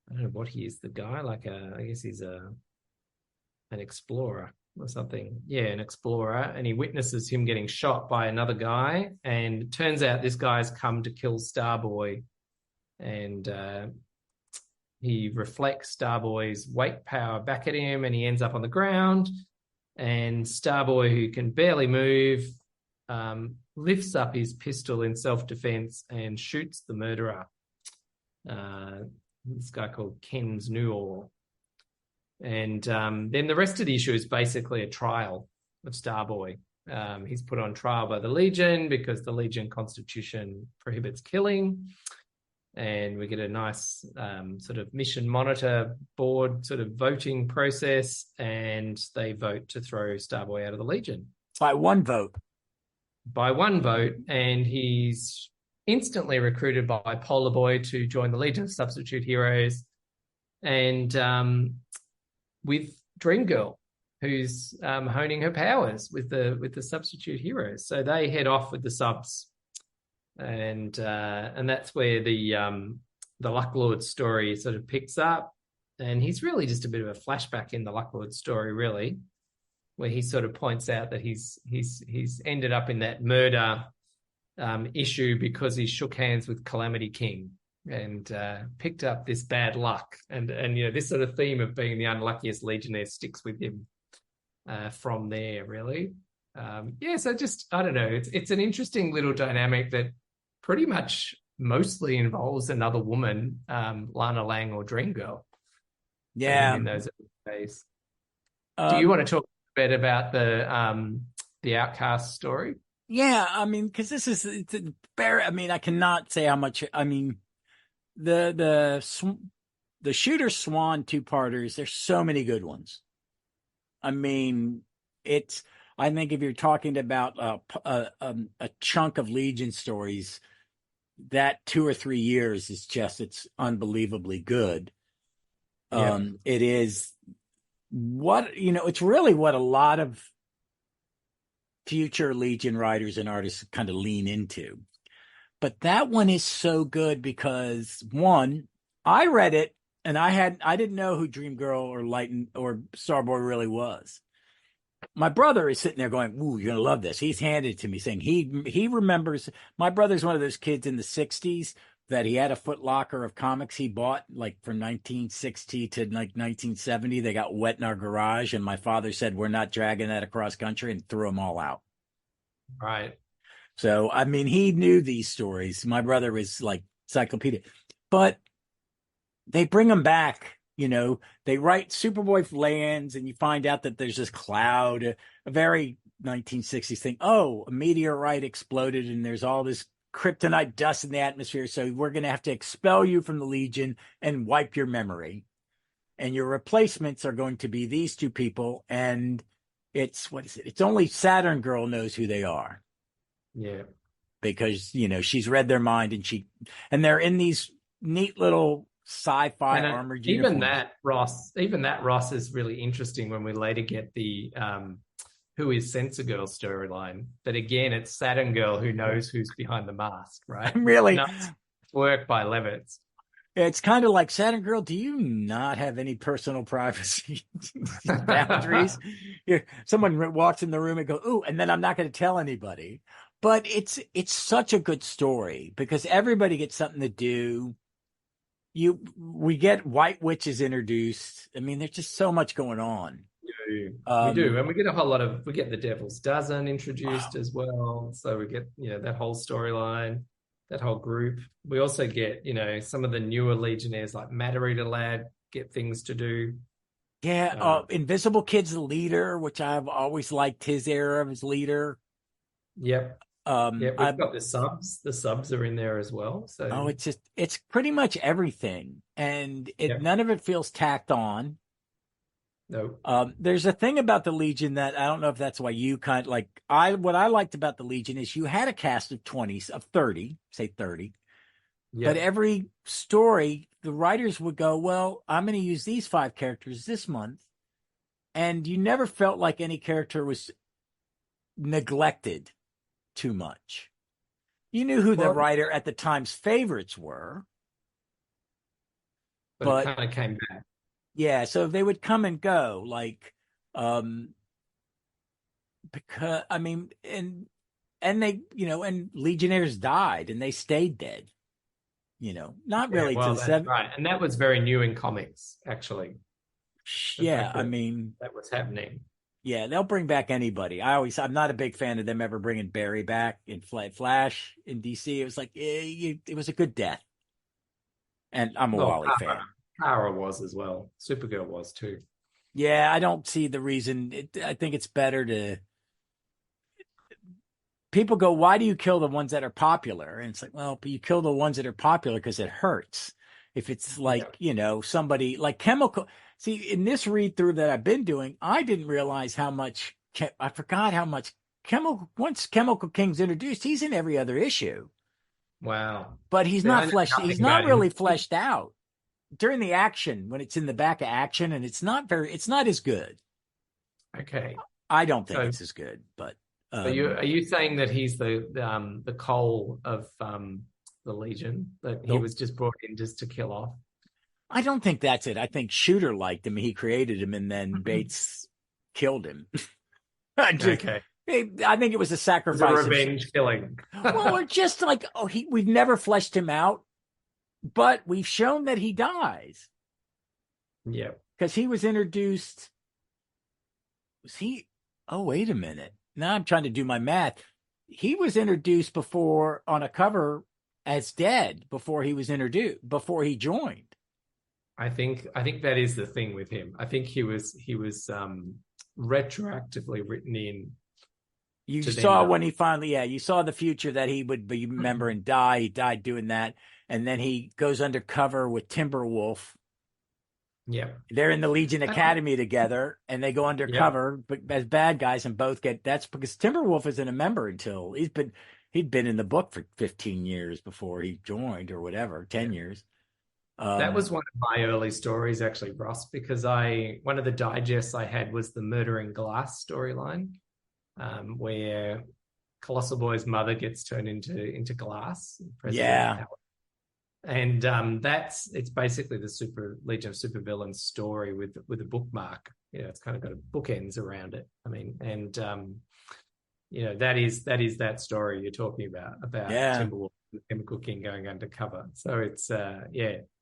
I don't know what he is, the guy, I guess he's an explorer or something. Yeah, an explorer. And he witnesses him getting shot by another guy. And it turns out this guy's come to kill Starboy. And he reflects Starboy's weight power back at him, and he ends up on the ground. And Starboy, who can barely move, lifts up his pistol in self-defense and shoots the murderer. This guy called Ken's Newall. And then the rest of the issue is basically a trial of Starboy. He's put on trial by the Legion because the Legion Constitution prohibits killing. And we get a nice sort of mission monitor board sort of voting process, and they vote to throw Starboy out of the Legion. By one vote. By one vote, and he's instantly recruited by Polar Boy to join the Legion of Substitute Heroes, and with Dream Girl, who's honing her powers with the Substitute Heroes. So they head off with the subs, and that's where the Luck Lord story sort of picks up, and he's really just a bit of a flashback in the Luck Lord story, really, where he sort of points out that he's ended up in that murder issue because he shook hands with Calamity King and picked up this bad luck, and this sort of theme of being the unluckiest Legionnaire sticks with him from there, really. So just, I don't know, it's an interesting little dynamic that pretty much mostly involves another woman, Lana Lang or Dream Girl. Yeah. In those days. Do you want to talk a bit about the Outcast story? Yeah, I mean, because I cannot say how much. I mean, the Shooter Swan two-parters. There's so many good ones. I mean, I think if you're talking about a chunk of Legion stories, that 2 or 3 years is it's unbelievably good. Yeah. It is it's really what a lot of future Legion writers and artists kind of lean into. But that one is so good because, one, I read it and I didn't know who Dream Girl or Light or Starboy really was. My brother is sitting there going, "Ooh, you're gonna love this." He's handed it to me saying he remembers. My brother's one of those kids in the 60s that he had a Foot Locker of comics he bought like from 1960 to like 1970. They got wet in our garage, and my father said, "We're not dragging that across country," and threw them all out. Right. So, I mean, he knew these stories. My brother was like encyclopedic, but they bring them back. They write Superboy lands, and you find out that there's this cloud, a very 1960s thing. Oh, a meteorite exploded, and there's all this kryptonite dust in the atmosphere. So we're going to have to expel you from the Legion and wipe your memory. And your replacements are going to be these two people. And it's only Saturn Girl knows who they are. Yeah. Because, she's read their mind, and they're in these neat little sci-fi And armored even uniforms. that Ross is really interesting when we later get the who is Sensor Girl storyline. But again, it's Saturn Girl who knows who's behind the mask, right? Really, Nice work by Levitz. it's kind of like Saturn Girl. Do you not have any personal privacy boundaries? Someone walks in the room and goes, "Ooh," and then I'm not going to tell anybody. But it's such a good story because everybody gets something to do. We get white witches introduced. I mean, there's just so much going on. We do, and we get a whole lot of. We get the Devil's Dozen introduced as well, so we get that whole storyline, that whole group. We also get some of the newer Legionnaires like Matter Eater Lad get things to do. Yeah, Invisible Kid's the leader, which I've always liked his era of his leader. Yep. We've got the subs. The subs are in there as well. So it's pretty much everything, and none of it feels tacked on. No. There's a thing about the Legion that I don't know if that's why you kind of like. What I liked about the Legion is you had a cast of 30, say 30, but every story the writers would go, well, I'm going to use these 5 characters this month, and you never felt like any character was neglected too much. You knew who the writer at the time's favorites were, but it kind of came back. Yeah, so they would come and go, like, because I mean, and they, and Legionnaires died and they stayed dead. Not really well, to the that's right, and that was very new in comics, actually. Yeah, I mean, that was happening. Yeah, they'll bring back anybody. I'm not a big fan of them ever bringing Barry back in Flash in DC. It was like, it was a good death. And I'm a Wally fan. Kara was as well. Supergirl was too. Yeah, I don't see the reason. I think it's better to. People go, why do you kill the ones that are popular? And it's like, well, but you kill the ones that are popular because it hurts. If it's like, somebody like Chemical. See, in this read through that I've been doing, I didn't realize how much. I forgot how much once Chemical King's introduced, he's in every other issue. Wow. But he's not fleshed. He's not really fleshed out during the action when it's in the back of action, and it's not as good. Okay. I don't think it's as good, but are you saying that he's the Cole of the Legion, that he was just brought in just to kill off? I don't think that's it. I think Shooter liked him. He created him, and then Bates killed him. Okay. I think it was a sacrifice. It was a revenge killing. Well, we're just like, we've never fleshed him out, but we've shown that he dies. Yeah. Because he was introduced. Was he? Oh, wait a minute. Now I'm trying to do my math. He was introduced before on a cover as dead before he was introduced, before he joined. I think that is the thing with him. I think he was retroactively written in. You saw when he finally, you saw the future that he would be remember and die. He died doing that. And then he goes undercover with Timberwolf. Yeah. They're in the Legion Academy together, and they go undercover but as bad guys, and both that's because Timberwolf isn't a member until he'd been in the book for 15 years before he joined, or whatever, 10 years. That was one of my early stories, actually, Ross, because one of the digests I had was the Murdering Glass storyline, where Colossal Boy's mother gets turned into glass. And it's basically the Legion of Supervillains story with a bookmark. It's kind of got bookends around it. I mean, and that is that story you're talking about Timberwolf and Chemical King going undercover. So it's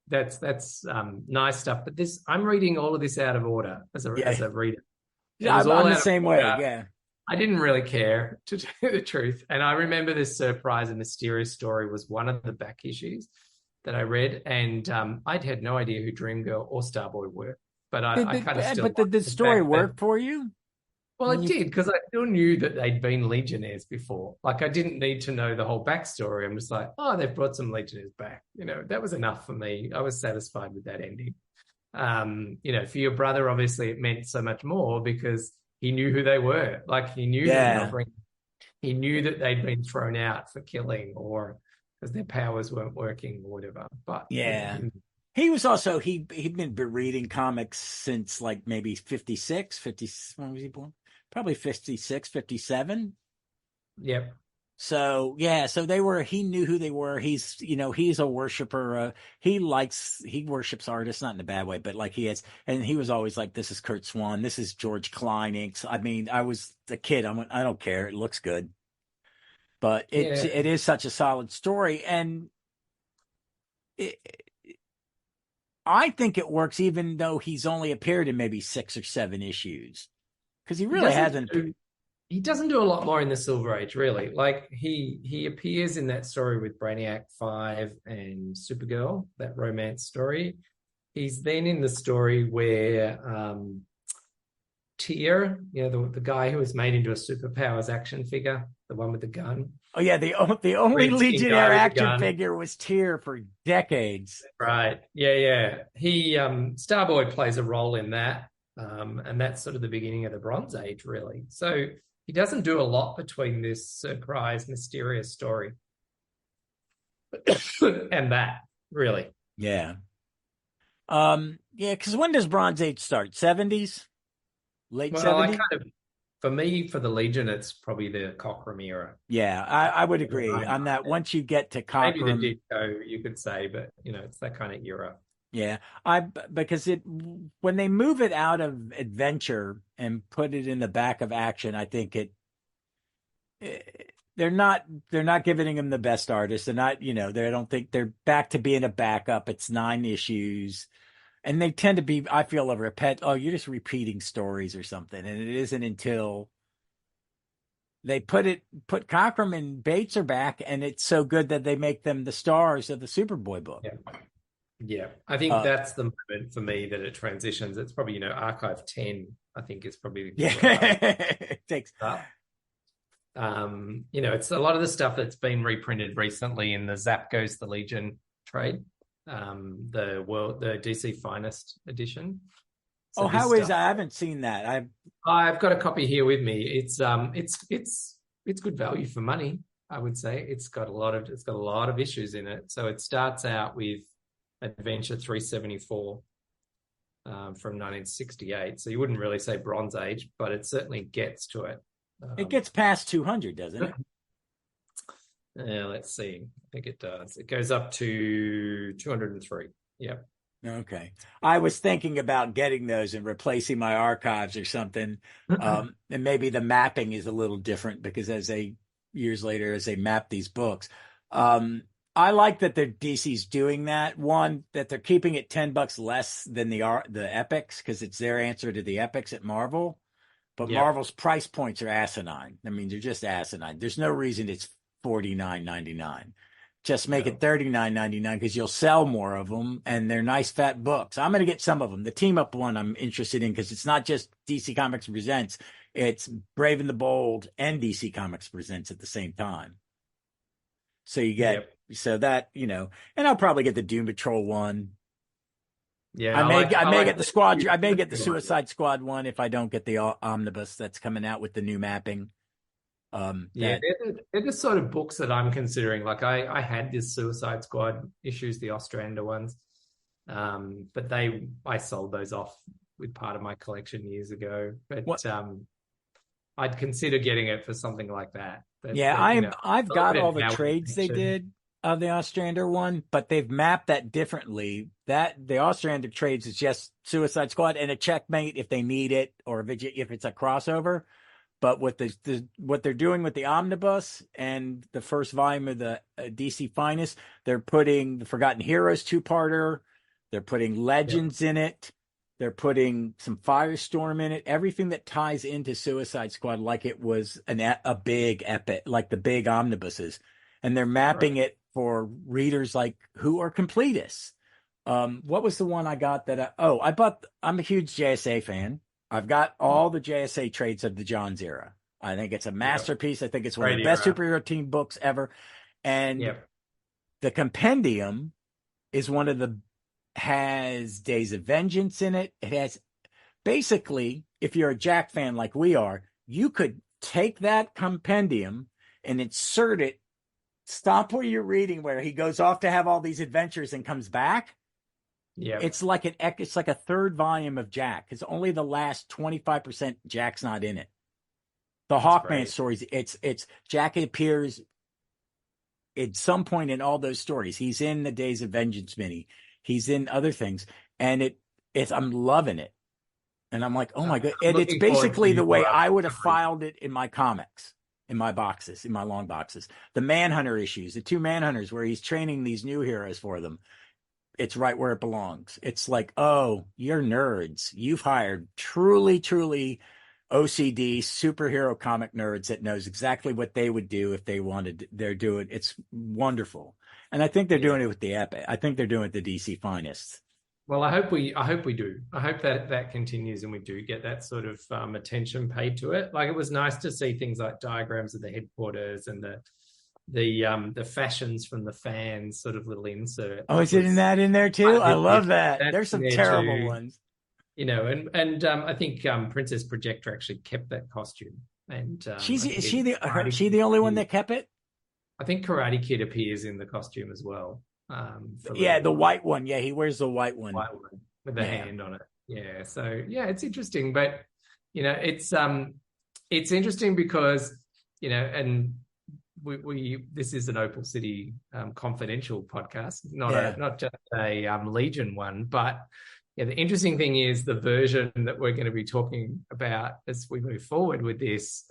that's nice stuff. But I'm reading all of this out of order as a reader. Yeah, I'm the same way. Yeah. I didn't really care, to tell you the truth. And I remember this surprise and mysterious story was one of the back issues that I read, and I'd had no idea who Dreamgirl or Starboy were. But I kind of still. But did the story work for you? Well, it did, because I still knew that they'd been Legionnaires before. Like, I didn't need to know the whole backstory. I'm just like, they've brought some Legionnaires back. That was enough for me. I was satisfied with that ending. For your brother, obviously, it meant so much more because he knew who they were. Like, he knew he knew that they'd been thrown out for killing or because their powers weren't working or whatever. But He was also he'd been reading comics since like maybe 56, 50. When was he born? Probably 56, 57. Yep. So yeah, so he knew who they were. He's a worshiper. He worships artists, not in a bad way, but like and he was always like, this is Kurt Swan, this is George Klein inks. I mean, I was a kid. I don't care. It looks good, but Yeah. it is such a solid story, and it, I think it works even though he's only appeared in maybe 6 or 7 issues because he He really doesn't hasn't. do he doesn't do a lot more in the Silver Age, really. Like he appears in that story with Brainiac 5 and Supergirl, that romance story. He's then in the story where Tyr, the guy who was made into a superpowers action figure, the one with the gun. Oh yeah, the only Red skin guy Legionnaire with the action gun. figure was Tyr for decades. Right. Yeah, yeah. He Starboy plays a role in that. And that's sort of the beginning of the Bronze Age, really. So he doesn't do a lot between this surprise, mysterious story and that, really. Yeah. Yeah, because when does Bronze Age start? 70s? Late Well, I 70s? kind of, for me, for the Legion, it's probably the Cockrum era. Yeah, I would agree on that. Once you get to Maybe the Cockrum, Ditko, you could say, but it's that kind of era. yeah, because when they move it out of adventure and put it in the back of action, I think eh, they're not giving him the best artist. They're not, they don't think they're back to being a backup. It's 9 issues. And they tend to be, I feel, a oh, you're just repeating stories or something. And it isn't until they put Cockrum and Bates are back, and it's so good that they make them the stars of the Superboy book. Yeah. Yeah. I think that's the moment for me that it transitions. It's probably, Archive 10, I think is probably the it takes it's a lot of the stuff that's been reprinted recently in the Zap Goes the Legion trade. The DC Finest edition. So how is I haven't seen that. I've got a copy here with me. It's good value for money, I would say. It's got a lot of issues in it. So it starts out with Adventure 374 from 1968. So you wouldn't really say Bronze Age, but it certainly gets to it. It gets past 200, doesn't it? Yeah, let's see. I think it does. It goes up to 203. Yeah. Okay. I was thinking about getting those and replacing my archives or something. And maybe the mapping is a little different because years later, as they map these books, I like that DC's doing that. One, that they're keeping it $10 less than the epics because it's their answer to the epics at Marvel. But Marvel's price points are asinine. I mean, they're just asinine. There's no reason it's $49.99. Just make it $39.99 because you'll sell more of them, and they're nice fat books. I'm going to get some of them. The team up one I'm interested in because it's not just DC Comics Presents; it's Brave and the Bold and DC Comics Presents at the same time. So you get so that and I'll probably get the Doom Patrol one. Yeah, I may get the Squad. I may get the Suicide Squad one if I don't get the omnibus that's coming out with the new mapping. They're the sort of books that I'm considering. Like I had this Suicide Squad issues, the Ostrander ones, but I sold those off with part of my collection years ago. But I'd consider getting it for something like that. I've got all the trades they did of the Ostrander one, but they've mapped that differently. That the Ostrander trades is just Suicide Squad and a checkmate if they need it or if it's a crossover. But what they're doing with the omnibus and the first volume of the DC Finest, they're putting the Forgotten Heroes 2-parter. They're putting Legends in it. They're putting some Firestorm in it. Everything that ties into Suicide Squad, like it was a big epic, like the big omnibuses, and they're mapping it for readers like who are completists. What was the one I got that? I'm a huge JSA fan. I've got all the JSA trades of the Johns era. I think it's a masterpiece. I think it's one of the best superhero team books ever. And the compendium is has Days of Vengeance in it. It has basically, if you're a Jack fan like we are, you could take that compendium and insert it, stop where you're reading, where he goes off to have all these adventures and comes back. Yeah, It's like a third volume of Jack. It's only the last 25% Jack's not in it. The that's Hawkman great. stories, it's Jack appears at some point in all those stories. He's in the Days of Vengeance mini. He's in other things, and it's I'm loving it. And I'm like, oh my god! I'm And it's looking forward to basically the way your I would have summary. filed it in my comics, in my boxes, in my long boxes. The Manhunter issues, the two Manhunters, where he's training these new heroes for them. It's right where it belongs. It's like, oh, you're nerds. You've hired truly, truly OCD superhero comic nerds that knows exactly what they would do if they wanted. They're doing it's wonderful, and I think they're Yeah. doing it with the Epic. I think they're doing it with the DC finest. Well, I hope we do. I hope that that continues and we do get that sort of attention paid to it. Like it was nice to see things like diagrams of the headquarters and the fashions from the fans, sort of little insert. Oh, That is it in was that in there quite too? a I bit love different. that. That's There's in some there terrible too. ones. You know, and I think Princess Projector actually kept that costume, and She's I think is even Karate she Kid the only one appears. that kept it? I think Karate Kid appears in the costume as well, for Yeah, the the white one. Yeah, he wears the white one. white one with the Yeah. hand on it. Yeah, so yeah, it's interesting, but you know, it's interesting because you know, and we this is an Opal City confidential podcast, Yeah. not just a Legion one, but yeah, the interesting thing is the version that we're going to be talking about as we move forward with this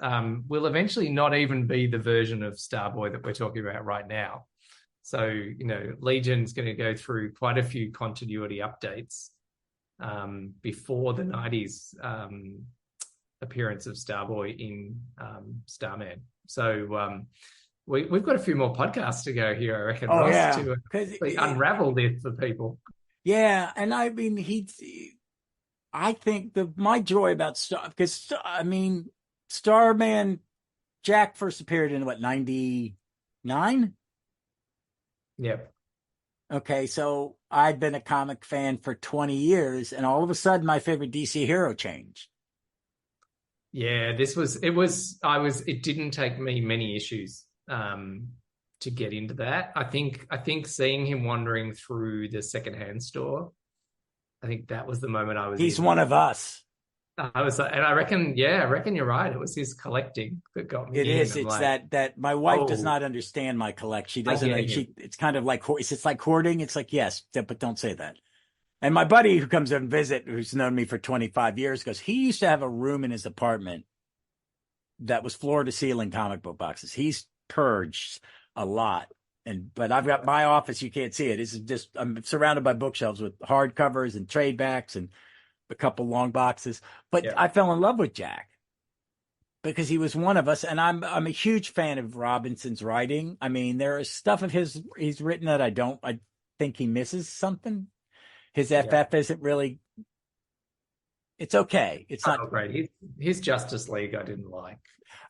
will eventually not even be the version of Starboy that we're talking about right now. So, you know, Legion's going to go through quite a few continuity updates before the 90s appearance of Starboy in Starman. So we've got a few more podcasts to go here, I reckon, Oh Ross, yeah. to Because unravel this for people. yeah, and I mean I think my joy about Star because I mean Starman Jack first appeared in what 99? Yep. Okay, so I'd been a comic fan for 20 years, and all of a sudden my favorite DC hero changed. Yeah, it didn't take me many issues to get into that. I think seeing him wandering through the secondhand store, I think that was the moment I was He's in. one of us. I was like, and I reckon you're right. It was his collecting that got It me in. is. I'm It's like, that my wife does oh, not understand my collect. She I get doesn't. him. It's kind of like it's like hoarding. It's like yes, but don't say that. And my buddy who comes and visit, who's known me for 25 years, goes, he used to have a room in his apartment that was floor to ceiling comic book boxes. He's purged a lot. But I've got my office. You can't see it. This is just, I'm surrounded by bookshelves with hardcovers and trade backs and a couple long boxes. But Yeah, I fell in love with Jack because he was one of us. And I'm a huge fan of Robinson's writing. I mean, there is stuff of his he's written that I think he misses something. His yeah. FF isn't really, it's okay. It's not, Oh, great. His Justice League I didn't like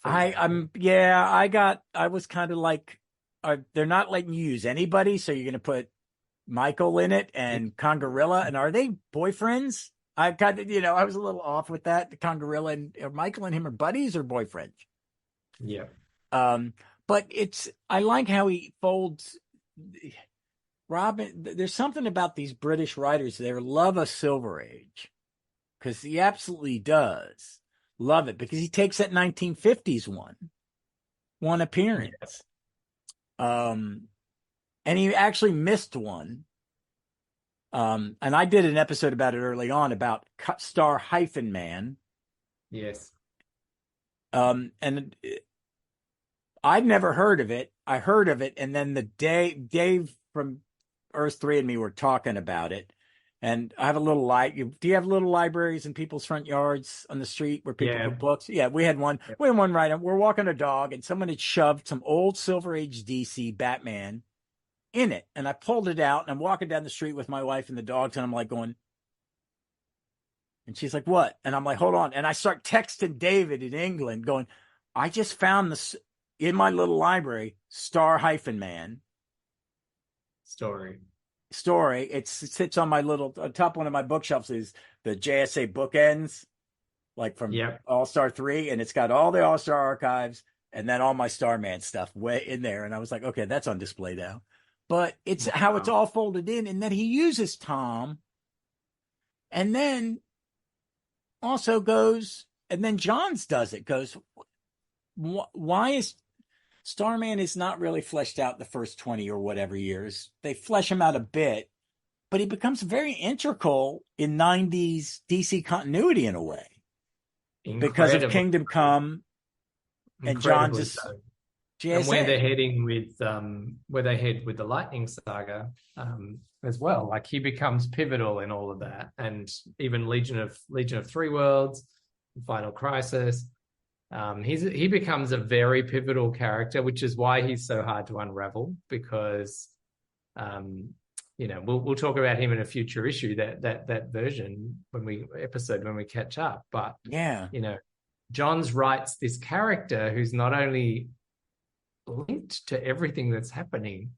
from I, that. I'm, yeah, I was kind of like, they're not letting you use anybody. So you're going to put Michael in it and Congarilla. And are they boyfriends? I kind of, I was a little off with that. Congarilla and Michael and him are buddies or boyfriends. Yeah, But I like how he folds Robin. There's something about these British writers. They love a Silver Age because he absolutely does love it because he takes that 1950s one appearance. And he actually missed one. And I did an episode about it early on about Star Hyphen Man. yes, And I'd never heard of it. I heard of it, and then Dave from Earth 3 and me were talking about it. And I have a little do you have little libraries in people's front yards on the street where people yeah, put books? Yeah, we had one. yeah. We had one right on. We're walking a dog, and someone had shoved some old Silver Age DC Batman in it. And I pulled it out, and I'm walking down the street with my wife and the dogs, and I'm like going, and she's like, what? And I'm like, hold on. And I start texting David in England going, I just found this in my little library, Star Hyphen Man Story. It sits on my top one of my bookshelves is the JSA bookends, like from Yep. All-Star 3. And it's got all the All-Star archives and then all my Starman stuff way in there. And I was like, okay, that's on display now. but it's how it's all folded in, and then he uses Thom, and then also goes, and then Johns does it. Goes, why is Starman is not really fleshed out the first 20 or whatever years. They flesh him out a bit, but he becomes very integral in 90s DC continuity in a way because of Kingdom Come and John's JSA. And where they're heading with where they head with the Lightning Saga as well. Like he becomes pivotal in all of that, and even Legion of Three Worlds, Final Crisis. He becomes a very pivotal character, which is why he's so hard to unravel, because we'll talk about him in a future issue, that version when we catch up. But Johns writes this character who's not only linked to everything that's happening,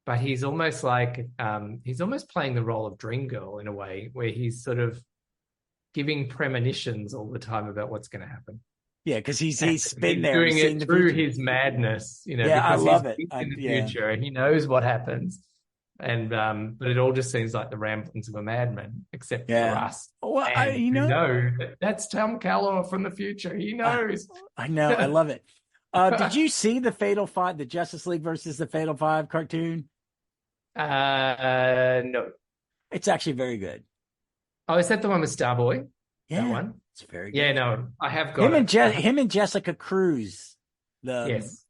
but he's almost like he's almost playing the role of Dream Girl in a way, where he's sort of giving premonitions all the time about what's going to happen. Yeah, because he's been there, doing it through his madness, Yeah, I love it. In the future, he knows what happens, and but it all just seems like the ramblings of a madman, except for us. Well, that's Thom Kallor from the future. He knows. I know. I love it. Did you see the Fatal Five, the Justice League versus the Fatal Five cartoon? No. It's actually very good. Oh, is that the one with Starboy? Yeah, that one. It's very good. Yeah, no, I have got him and Jessica Cruz. Yes,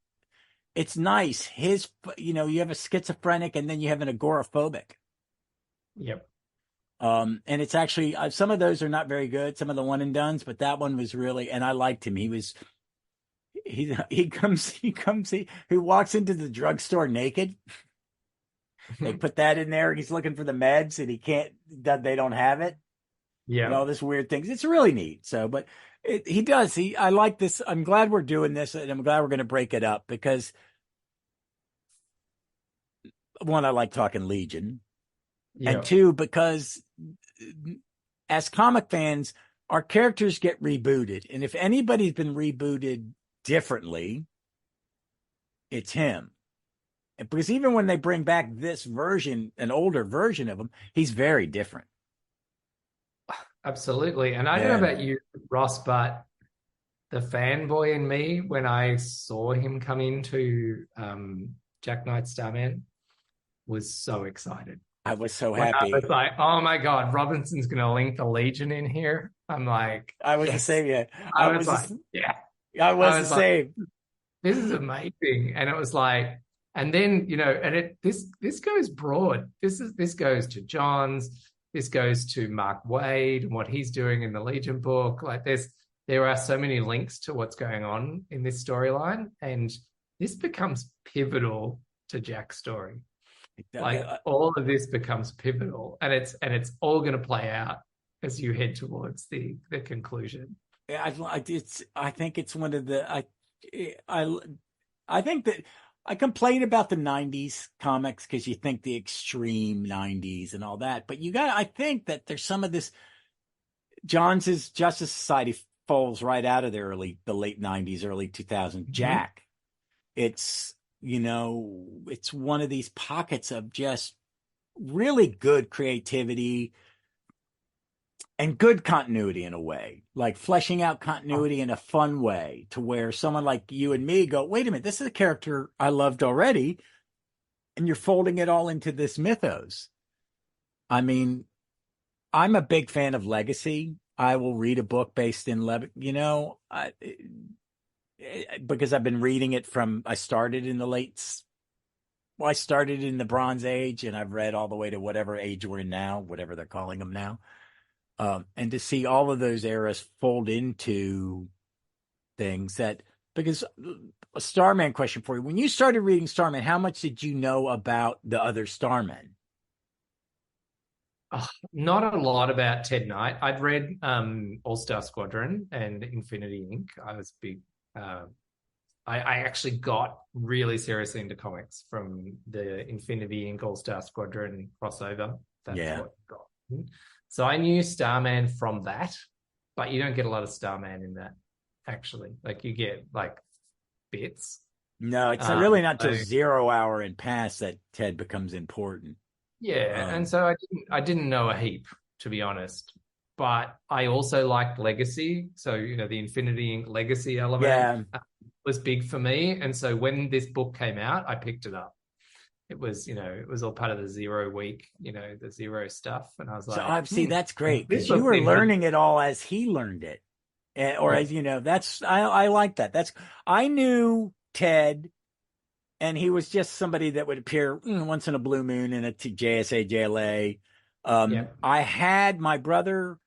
it's nice. His, you have a schizophrenic, and then you have an agoraphobic. Yep. And it's actually some of those are not very good. Some of the one and dones, but that one was really, and I liked him. He walks into the drugstore naked. They put that in there. He's looking for the meds, and they don't have it. Yeah. And all this weird things. It's really neat. So, but he does. I like this. I'm glad we're doing this, and I'm glad we're going to break it up because, one, I like talking Legion. Yeah. And two, because as comic fans, our characters get rebooted. And if anybody's been rebooted differently, it's him. Because even when they bring back this version, an older version of him, he's very different. Absolutely. And I don't know about you, Ross, but the fanboy in me, when I saw him come into Jack Knight Starman, was so excited. I was so happy. I was like, oh my God, Robinson's going to link the Legion in here. I'm like, I was the same. Yeah. I was like, yeah. I was the same. This is amazing. And it was like, and then, and this goes broad. This goes to Johns. This goes to Mark Waid and what he's doing in the Legion book. Like there are so many links to what's going on in this storyline, and this becomes pivotal to Jack's story. Like all of this becomes pivotal, and it's all going to play out as you head towards the conclusion. Yeah, I think it's one of the I think that I complain about the 90s comics because you think the extreme 90s and all that. But I think that there's some of this, Johns' Justice Society falls right out of the late 90s, early 2000s. Mm-hmm. Jack. It's, it's one of these pockets of just really good creativity and good continuity in a way, like fleshing out continuity in a fun way to where someone like you and me go, wait a minute, this is a character I loved already. And you're folding it all into this mythos. I mean, I'm a big fan of Legacy. I will read a book based in, because I've been reading it I started in the Bronze Age, and I've read all the way to whatever age we're in now, whatever they're calling them now. And to see all of those eras fold into things because a Starman question for you. When you started reading Starman, how much did you know about the other Starmen? Not a lot about Ted Knight. I'd read All-Star Squadron and Infinity Inc. I was big. I actually got really seriously into comics from the Infinity Inc. All-Star Squadron crossover. That's what got me. So I knew Starman from that, but you don't get a lot of Starman in that, actually. Like you get like bits. No, it's really not till So 0 hour and past that Ted becomes important. yeah, and so I didn't know a heap, to be honest. But I also liked Legacy. So, the Infinity Inc. Legacy element Yeah. was big for me. And so when this book came out, I picked it up. It was all part of the Zero week, the Zero stuff. And I was So like, I see that's great this because you looks were interesting. learning it all as he learned it. Or Yeah. as that's I like that. I knew Ted and he was just somebody that would appear once in a blue moon in a JSA JLA. Yeah. I had my brother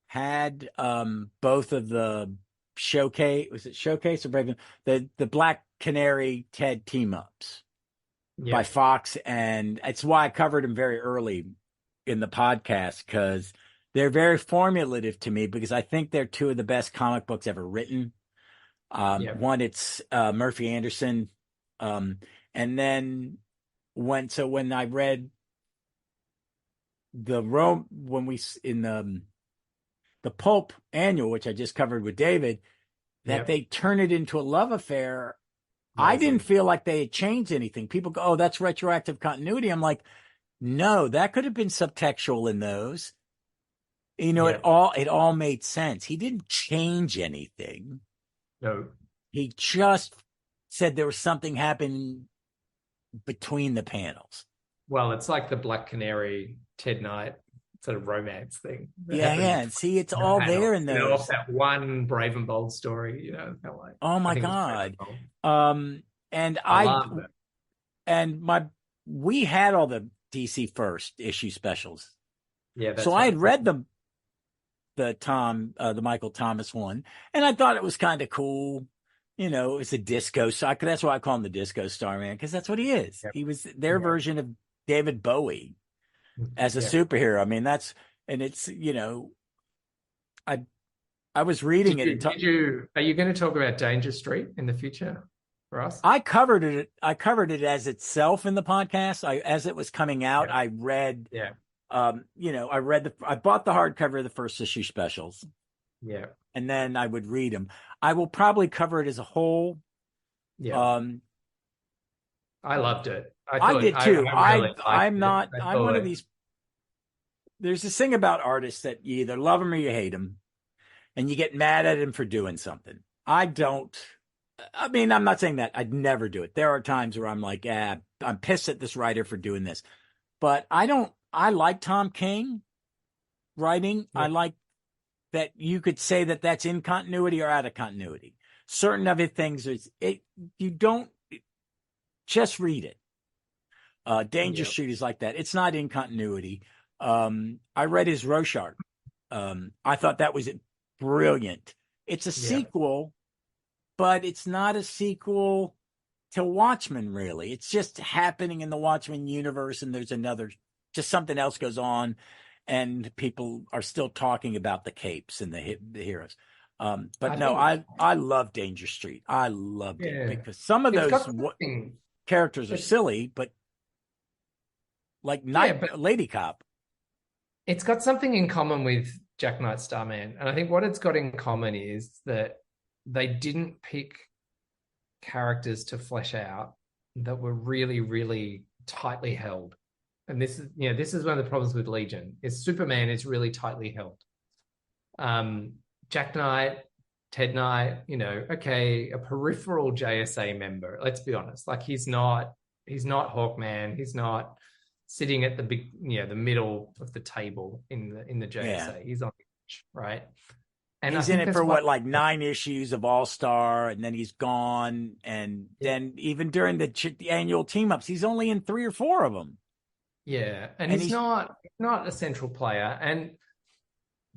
had both of the showcase, was it showcase or Brave, the Black Canary Ted team ups by Yeah. Fox, and it's why I covered them very early in the podcast because they're very formulative to me because I think they're two of the best comic books ever written. Yeah. One, it's Murphy Anderson, um, and then when I read the Rome when we in the Pulp annual, which I just covered with David, that Yeah. they turn it into a love affair. I didn't Amazing. feel like they had changed anything. People go, "Oh, that's retroactive continuity." I'm like, no, that could have been subtextual in those. Yeah. It all made sense. He didn't change anything. No. He just said there was something happening between the panels. Well, it's like the Black Canary Ted Knight sort of romance thing that Yeah, happened yeah. between And see, it's the all there panel, in off those. that one Brave and Bold story, like Oh I my think it was Brave God. and Bold. Um, and I I love it. and my we had all the DC first issue specials. Yeah, So that's I right. had read the Michael Thomas one, and I thought it was kind of cool. It's a disco. So that's why I call him the Disco Starman because that's what he is. Yeah. He was their Yeah. version of David Bowie as a Yeah. superhero. I mean, and it's I I was reading it and Are you going to talk about Danger Street in the future for us? I covered it. I covered it as itself in the podcast. As it was coming out, Yeah. I read. Yeah. I bought the hardcover of the first issue specials, Yeah. and then I would read them. I will probably cover it as a whole. Yeah. Um, I loved it. I did I too. really liked I'm it. not. I I'm one of thought, these. There's this thing about artists that you either love them or you hate them, and you get mad at them for doing something. I don't. I mean, I'm not saying that I'd never do it. There are times where I'm like, I'm pissed at this writer for doing this, but I don't. I like Tom King writing. yeah. I like that you could say that that's in continuity or out of continuity. Certain of it things you don't just read it. Danger Yeah. Street is like that. It's not in continuity. I read his Rorschach. I thought that was brilliant. It's a Yeah. sequel, but it's not a sequel to Watchmen, really. It's just happening in the Watchmen universe, and there's just something else goes on, and people are still talking about the capes and the heroes. But I no, think, I love Danger Street. I loved it yeah. because some of It's those got something. characters are It's, silly, but like yeah, but Lady Cop. it's got something in common with Jack Knight Starman. And I think what it's got in common is that they didn't pick characters to flesh out that were really, really tightly held. And this is one of the problems with Legion is Superman is really tightly held. Jack Knight, Ted Knight, okay, a peripheral JSA member. Let's be honest. Like he's not Hawkman. He's not sitting at the big, the middle of the table in the JSA. Yeah. He's on the edge, right? And He's in it for what, like 9 issues of All Star, and then he's gone. And then even during the annual team ups, he's only in 3 or 4 of them. Yeah, and he's not a central player,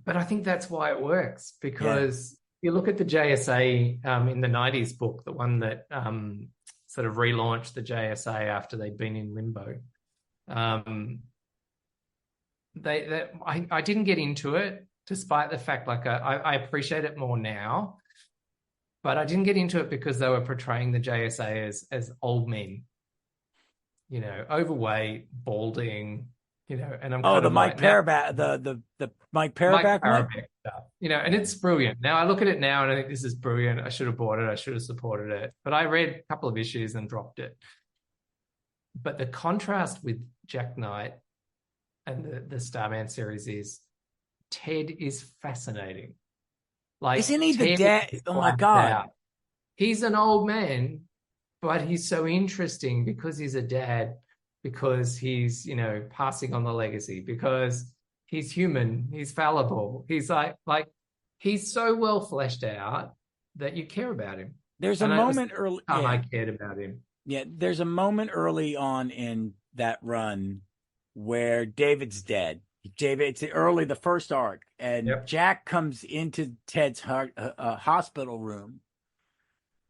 but I think that's why it works because you look at the JSA in the '90s book, the one that sort of relaunched the JSA after they'd been in limbo. I didn't get into it, despite the fact like I appreciate it more now, but I didn't get into it because they were portraying the JSA as old men. Overweight, balding, and I'm Oh, kind the of Mike like now Paraback, the Mike Mike Paraback one. Parabek stuff, and it's brilliant. Now I look at it now and I think this is brilliant. I should have bought it. I should have supported it. But I read a couple of issues and dropped it. But the contrast with Jack Knight and the Starman series is Ted is fascinating. Like Isn't he the Ted dad? is Oh my flat God. out. He's an old man, but he's so interesting because he's a dad, because he's, passing on the legacy, because he's human, he's fallible. He's like he's so well fleshed out that you care about him. There's a And it was moment early. the time I Yeah. cared about him. Yeah. There's a moment early on in that run where David's dead. David, it's the first arc, and Yep. Jack comes into Ted's hospital room.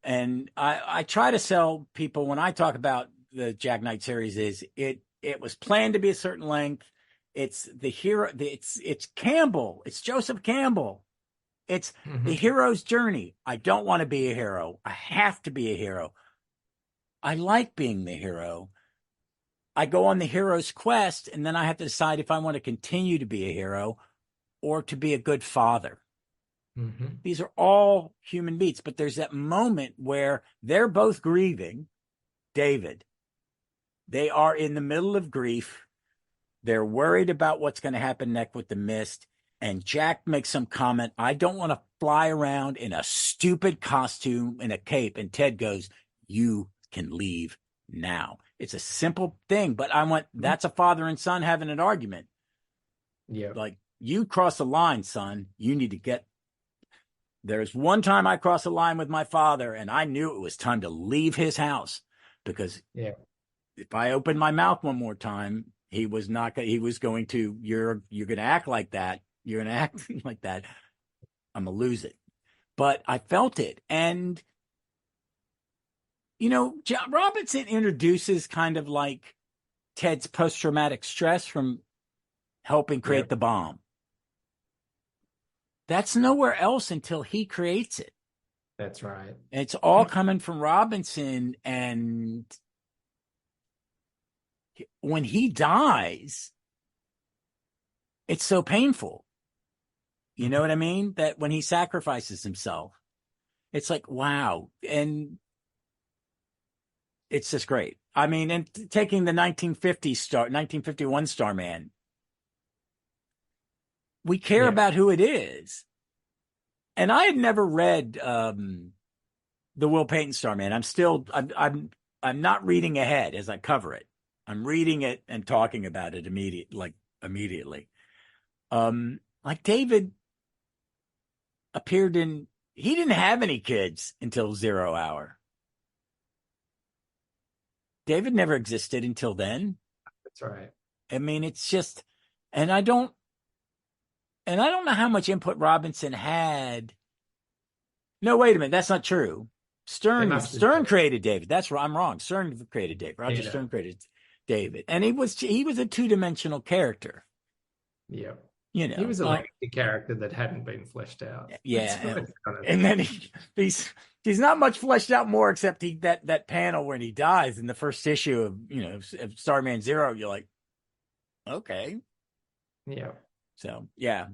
And I try to sell people when I talk about the Jack Knight series is it was planned to be a certain length. It's the hero. It's Campbell. It's Joseph Campbell. It's the hero's journey. I don't want to be a hero. I have to be a hero. I like being the hero. I go on the hero's quest, and then I have to decide if I want to continue to be a hero or to be a good father. These are all human beings, but there's that moment where they're both grieving. David, they are in the middle of grief. They're worried about what's going to happen next with the mist. And Jack makes some comment. I don't want to fly around in a stupid costume and a cape. And Ted goes, you can leave now. It's a simple thing, but that's a father and son having an argument. Yeah. Like, you cross the line, son. You need to get. There's one time I crossed the line with my father, and I knew it was time to leave his house, because if I opened my mouth one more time, he was going to, you're going to act like that. You're going to act like that. I'm going to lose it. But I felt it. And, John Robinson introduces kind of like Ted's post-traumatic stress from helping create the bomb. That's nowhere else until he creates it. That's right. It's all coming from Robinson. And when he dies, it's so painful. You know what I mean? That when he sacrifices himself, it's like, wow. And it's just great. I mean, and taking the 1951 Starman, we care about who it is. And I had never read the Will Payton Starman. I'm not reading ahead as I cover it. I'm reading it and talking about it immediately. Like David appeared he didn't have any kids until 0 Hour. David never existed until then. That's right. I mean, it's just, and I don't know how much input Robinson had. No, wait a minute. That's not true. Stern created David. That's right. I'm wrong. Stern created David. Roger Stern created David. And he was a two-dimensional character. Yeah. He was a legacy character that hadn't been fleshed out. Yeah. And then he's not much fleshed out more, except that panel when he dies in the first issue of Starman Zero. You're like, okay. Yeah. So, yeah.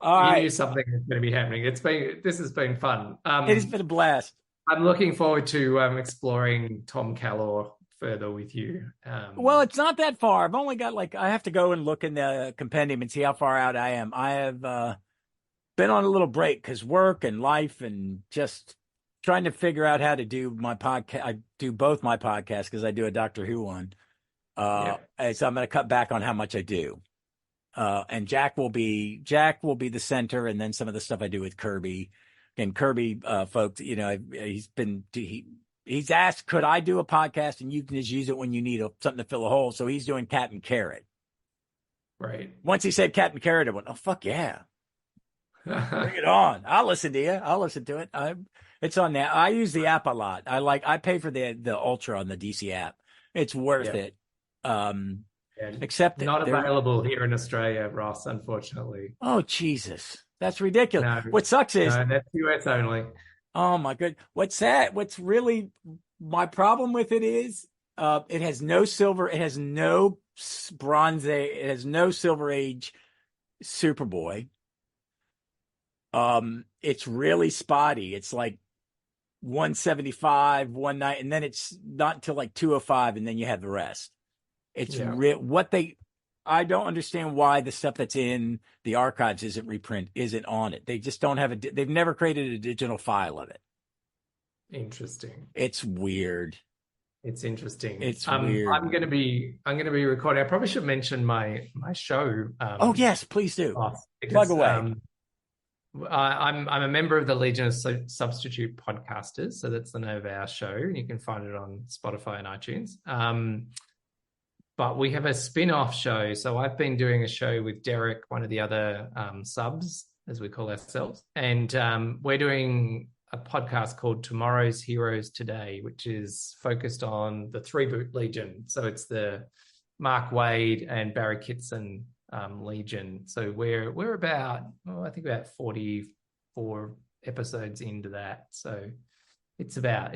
You knew something was going to be happening. This has been fun. It has been a blast. I'm looking forward to exploring Thom Kallor further with you. Well, it's not that far. I've only got I have to go and look in the compendium and see how far out I am. I have been on a little break because work and life and just trying to figure out how to do my podcast. I do both my podcasts because I do a Doctor Who one. So I'm going to cut back on how much I do. And Jack will be the center, and then some of the stuff I do with Kirby. And Kirby, folks, he's asked, could I do a podcast and you can just use it when you need something to fill a hole? So he's doing Captain Carrot. Right. Once he said Captain Carrot, I went, oh, fuck yeah. Bring it on. I'll listen to you. I'll listen to it. It's on there. I use the app a lot. I pay for the Ultra on the DC app. It's worth it. Except not available here in Australia, Ross, unfortunately. Oh, Jesus. That's ridiculous. No, what sucks is that's US only. Oh my good. What's really my problem with it is It has no silver. It has no Bronze Age. It has no Silver Age Superboy. It's really spotty. It's like 175, 19, and then it's not until like 205, and then you have the rest. It's I don't understand why the stuff that's in the archives isn't on it. They just don't have they've never created a digital file of it. Interesting. It's weird. It's interesting. It's weird. I'm going to be recording. I probably should mention my show. Oh yes, please do. Because, plug away. I'm a member of the Legion of Substitute Podcasters, so that's the name of our show. You can find it on Spotify and iTunes. But we have a spin-off show. So I've been doing a show with Derek, one of the other subs, as we call ourselves, and we're doing a podcast called Tomorrow's Heroes Today, which is focused on the three-boot Legion. So it's the Mark Waid and Barry Kitson Legion. So we're about, I think about 44 episodes into that. So it's about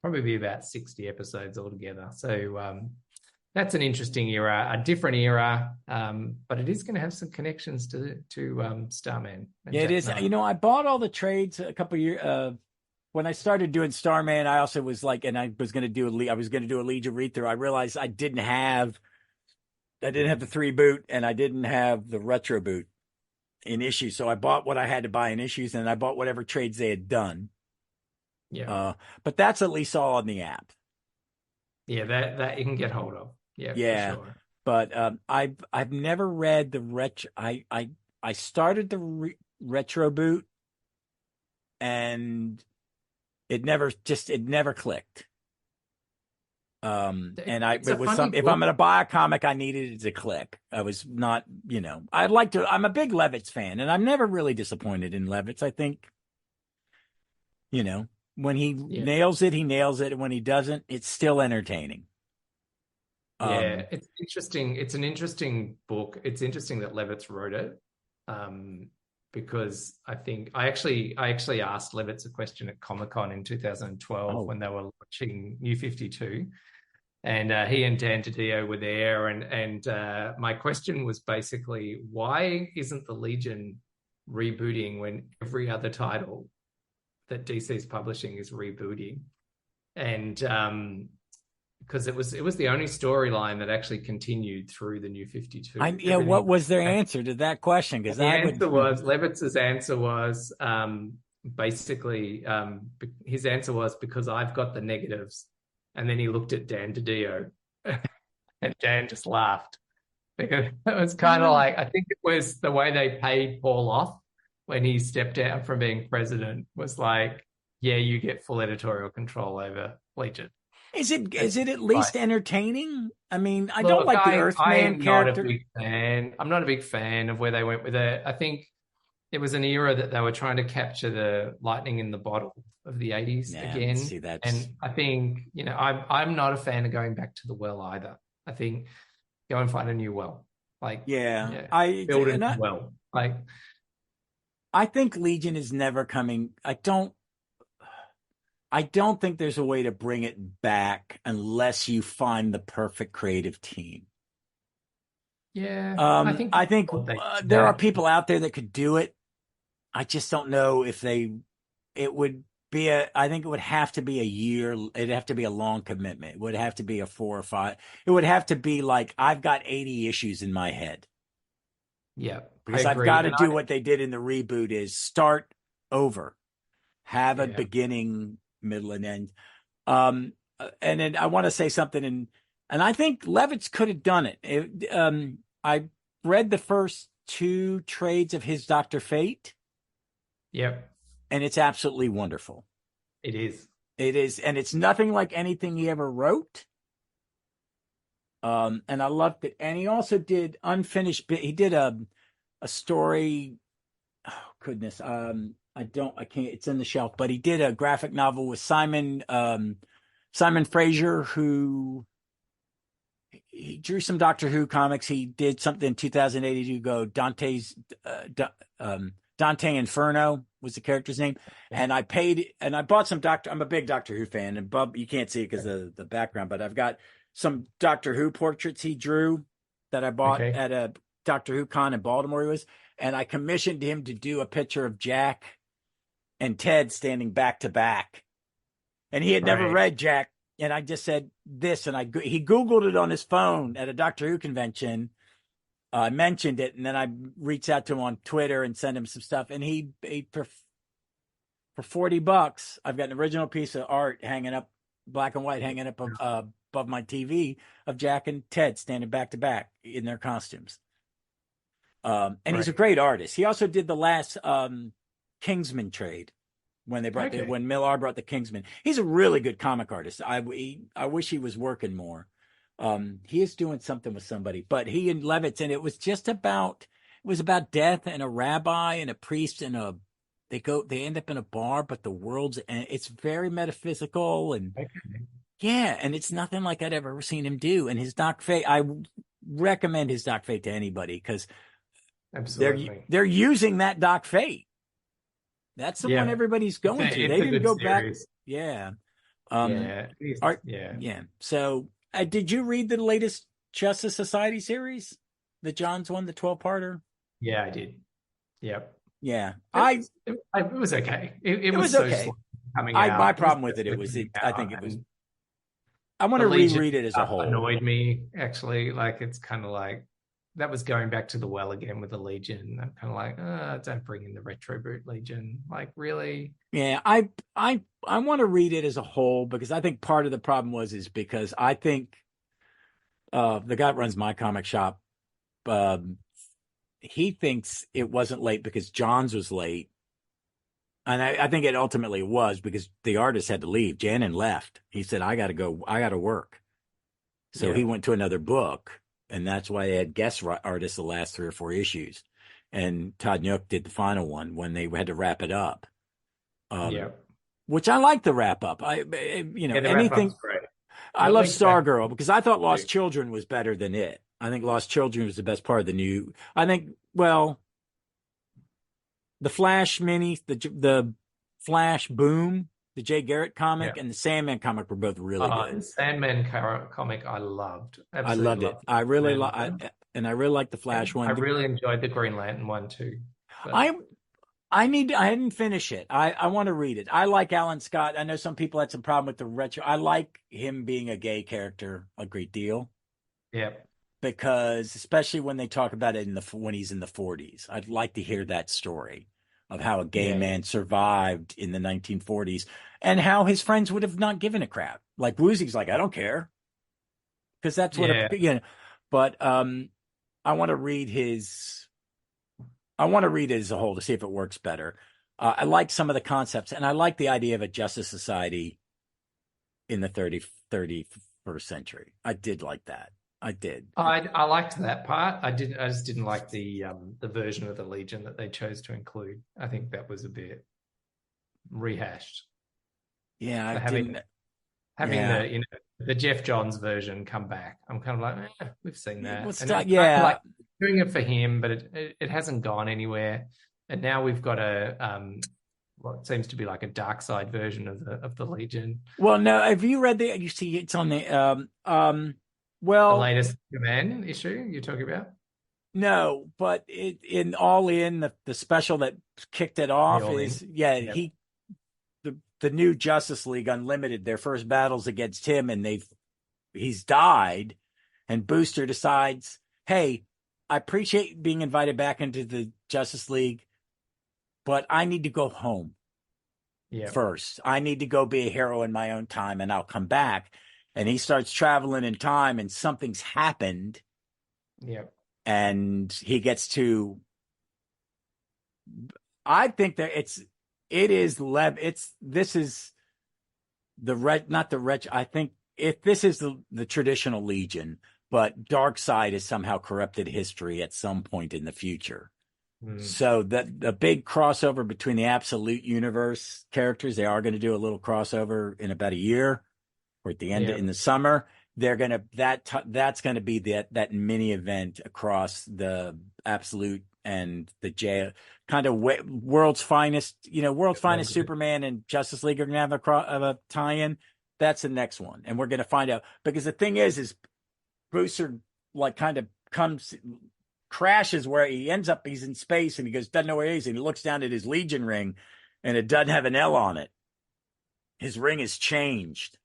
probably about 60 episodes altogether. So that's an interesting era, a different era, but it is going to have some connections to Starman. Yeah, it is. I bought all the trades a couple of years when I started doing Starman. I also was like, and I was going to do a Legion read through. I realized I didn't have the 3-boot, and I didn't have the retro boot in issues. So I bought what I had to buy in issues, and I bought whatever trades they had done. Yeah, but that's at least all on the app. Yeah, that you can get hold of. Yeah, for sure. But I've never read the retro. I started the retro boot, and it never clicked. And if I'm going to buy a comic, I needed it to click. I was not, I'm a big Levitz fan, and I'm never really disappointed in Levitz. I think, when he nails it, he nails it. And when he doesn't, it's still entertaining. Yeah, it's interesting. It's an interesting book. It's interesting that Levitz wrote it, because I think I actually asked Levitz a question at Comic-Con in 2012 when they were launching New 52, and he and Dan DiDio were there, and my question was basically, why isn't the Legion rebooting when every other title that DC's publishing is rebooting? And because it was the only storyline that actually continued through the New 52. What was their answer to that question? Because Levitz's answer was basically his answer was, because I've got the negatives. And then he looked at Dan DiDio, and Dan just laughed, because it was kind of like, I think it was the way they paid Paul off when he stepped down from being president, was like, yeah, you get full editorial control over Legion. Is it at least entertaining? I mean, I don't like the Earthman character. I'm not a big fan of where they went with it. I think it was an era that they were trying to capture the lightning in the bottle of the 80s again. See, that's... And I think, I'm not a fan of going back to the well either. I think go and find a new well. Like, build a well. Like, I think Legion is never coming. I don't think there's a way to bring it back unless you find the perfect creative team. Yeah, I think there are people out there that could do it. I just don't know if it would be I think it would have to be a year. It'd have to be a long commitment. It would have to be a 4 or 5. It would have to be like, I've got 80 issues in my head. Yeah. Because I've got to do what they did in the reboot, is start over, have a beginning, middle, and end. And then I want to say something, and I think Levitz could have done it. I read the first 2 trades of his Dr. Fate. Yep. And it's absolutely wonderful. It is. It is. And it's nothing like anything he ever wrote. And I loved it. And he also did unfinished. He did a story. Oh, goodness. I can't, it's in the shelf, but he did a graphic novel with Simon Fraser, who he drew some Doctor Who comics. He did something in 2008 ago, Dante Inferno was the character's name. And I bought some I'm a big Doctor Who fan, and Bub, you can't see it because of the background, but I've got some Doctor Who portraits he drew that I bought Okay. at a Doctor Who con in Baltimore. He was, and I commissioned him to do a picture of Jack and Ted standing back to back. And he had never Right. read Jack. And I just said this, and he Googled it on his phone at a Doctor Who convention. I mentioned it, and then I reached out to him on Twitter and sent him some stuff. And he for $40, I've got an original piece of art hanging up, black and white, hanging up above my TV of Jack and Ted standing back to back in their costumes. And he's a great artist. He also did the last Kingsman trade when they brought when Millar brought the Kingsman. He's a really good comic artist. I wish he was working more. He is doing something with somebody, but he and Levitz, and it was about death and a rabbi and a priest and they end up in a bar, but the it's very metaphysical and yeah, and it's nothing like I'd ever seen him do. And his Doc Fate, I recommend his Doc Fate to anybody because they're using that Doc Fate. That's the one everybody's going to. They didn't go back. Yeah. Yeah. So, did you read the latest Justice Society series? The Johns one, the 12-parter? Yeah, I did. Yep. Yeah. It was okay. It was okay. So slow coming out. My problem with it was I think it was. I want to reread it as a whole. Annoyed me, actually. Like, it's kind of like, that was going back to the well again with the Legion. I'm kind of like, don't bring in the retro boot Legion. Like, really? Yeah, I want to read it as a whole because I think part of the problem is because I think the guy that runs my comic shop, he thinks it wasn't late because Johns was late. And I think it ultimately was because the artist had to leave. Janin left. He said, I got to go. I got to work. So he went to another book. And that's why they had guest artists the last 3 or 4 issues. And Todd Nook did the final one when they had to wrap it up. Which I like the wrap up. Anything. I love Stargirl because I thought Lost Children was better than it. I think Lost Children was the best part of the new. I think, the Flash mini, the Flash Boom, the Jay Garrett comic, and the Sandman comic were both really good. The Sandman comic I loved. Absolutely loved it. I really liked the Flash one. I really enjoyed the Green Lantern one too. But... I didn't finish it. I want to read it. I like Alan Scott. I know some people had some problem with the retro. I like him being a gay character a great deal. Yeah. Because especially when they talk about it when he's in the 40s, I'd like to hear that story of how a gay man survived in the 1940s and how his friends would have not given a crap. Like Woozy's like, I don't care. Because that's what, but I want to read it as a whole to see if it works better. I like some of the concepts and I like the idea of a justice society in the 31st century. I did like that. I did. I liked that part. I just didn't like the version of the Legion that they chose to include. I think that was a bit rehashed. Yeah, having the Jeff Johns version come back. I'm kind of like, we've seen that. Like doing it for him, but it hasn't gone anywhere. And now we've got what seems to be like a dark side version of the Legion. Well, no, have you read you see it's on the the latest Command issue you're talking about? No, but the special that kicked it off is the new Justice League Unlimited. Their first battles against him, and he's died, and Booster decides, hey, I appreciate being invited back into the Justice League, but I need to go home first. I need to go be a hero in my own time, and I'll come back. And he starts traveling in time and something's happened. Yep. And he gets to, I think that I think if this is the traditional Legion, but Darkseid has somehow corrupted history at some point in the future. So the big crossover between the Absolute Universe characters, they are going to do a little crossover in about a year. Or at the end in the summer, they're gonna that's gonna be that mini event across the Absolute and the J kind of World's Finest, Superman and Justice League are gonna have a tie-in. that's the next one, and we're going to find out, because the thing is Booster like kind of crashes where he ends up. He's in space and he doesn't know where he is, and he looks down at his Legion ring, and it doesn't have an L on it. His ring is changed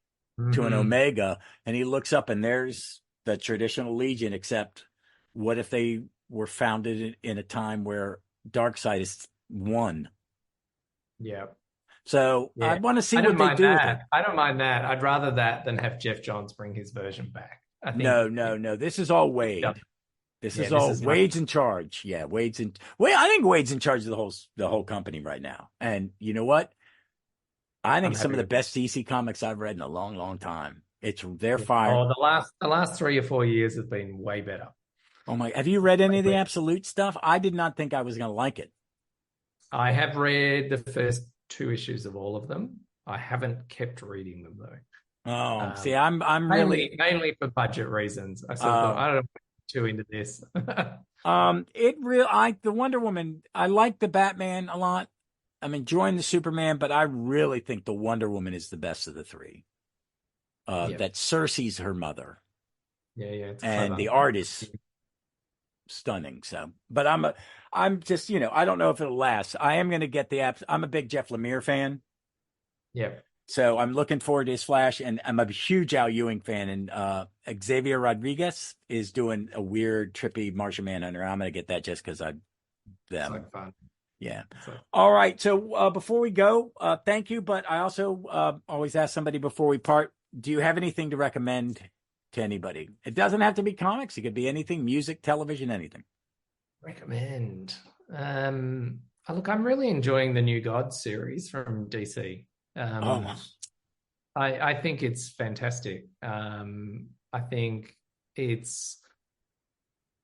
to an Omega, and he looks up, and there's the traditional Legion. Except, what if they were founded in a time where Darkseid is won? Yeah. So Yeah. I want to see I don't what they mind do with that. it. I don't mind that. I'd rather that than have Jeff Johns bring his version back. I think No. This is all Wade. This is all Wade's in charge. Yeah, I think Wade's in charge of the whole company right now. And you know what? I think some of the best DC comics I've read in a long, long time. They're fire. Oh, the last 3 or 4 years have been way better. Oh my! Have you read any of the Absolute stuff? I did not think I was going to like it. I have read the first 2 issues of all of them. I haven't kept reading them though. Oh, see, I'm mainly for budget reasons. I sort of thought, I don't know, too into this. The Wonder Woman. I like the Batman a lot. I'm enjoying the Superman, but I really think the Wonder Woman is the best of the 3. That Cersei's her mother. Yeah, and the art is stunning. So, but I'm just, I don't know if it'll last. I am going to get I'm a big Jeff Lemire fan. Yeah. So I'm looking forward to his Flash, and I'm a huge Al Ewing fan. And Xavier Rodriguez is doing a weird, trippy Martian Manhunter. I'm going to get that just because them. It's like fun. Yeah. All right. So before we go, thank you. But I also always ask somebody before we part, do you have anything to recommend to anybody? It doesn't have to be comics. It could be anything, music, television, anything. Recommend. Look, I'm really enjoying the New Gods series from DC. I think it's fantastic. I think it's,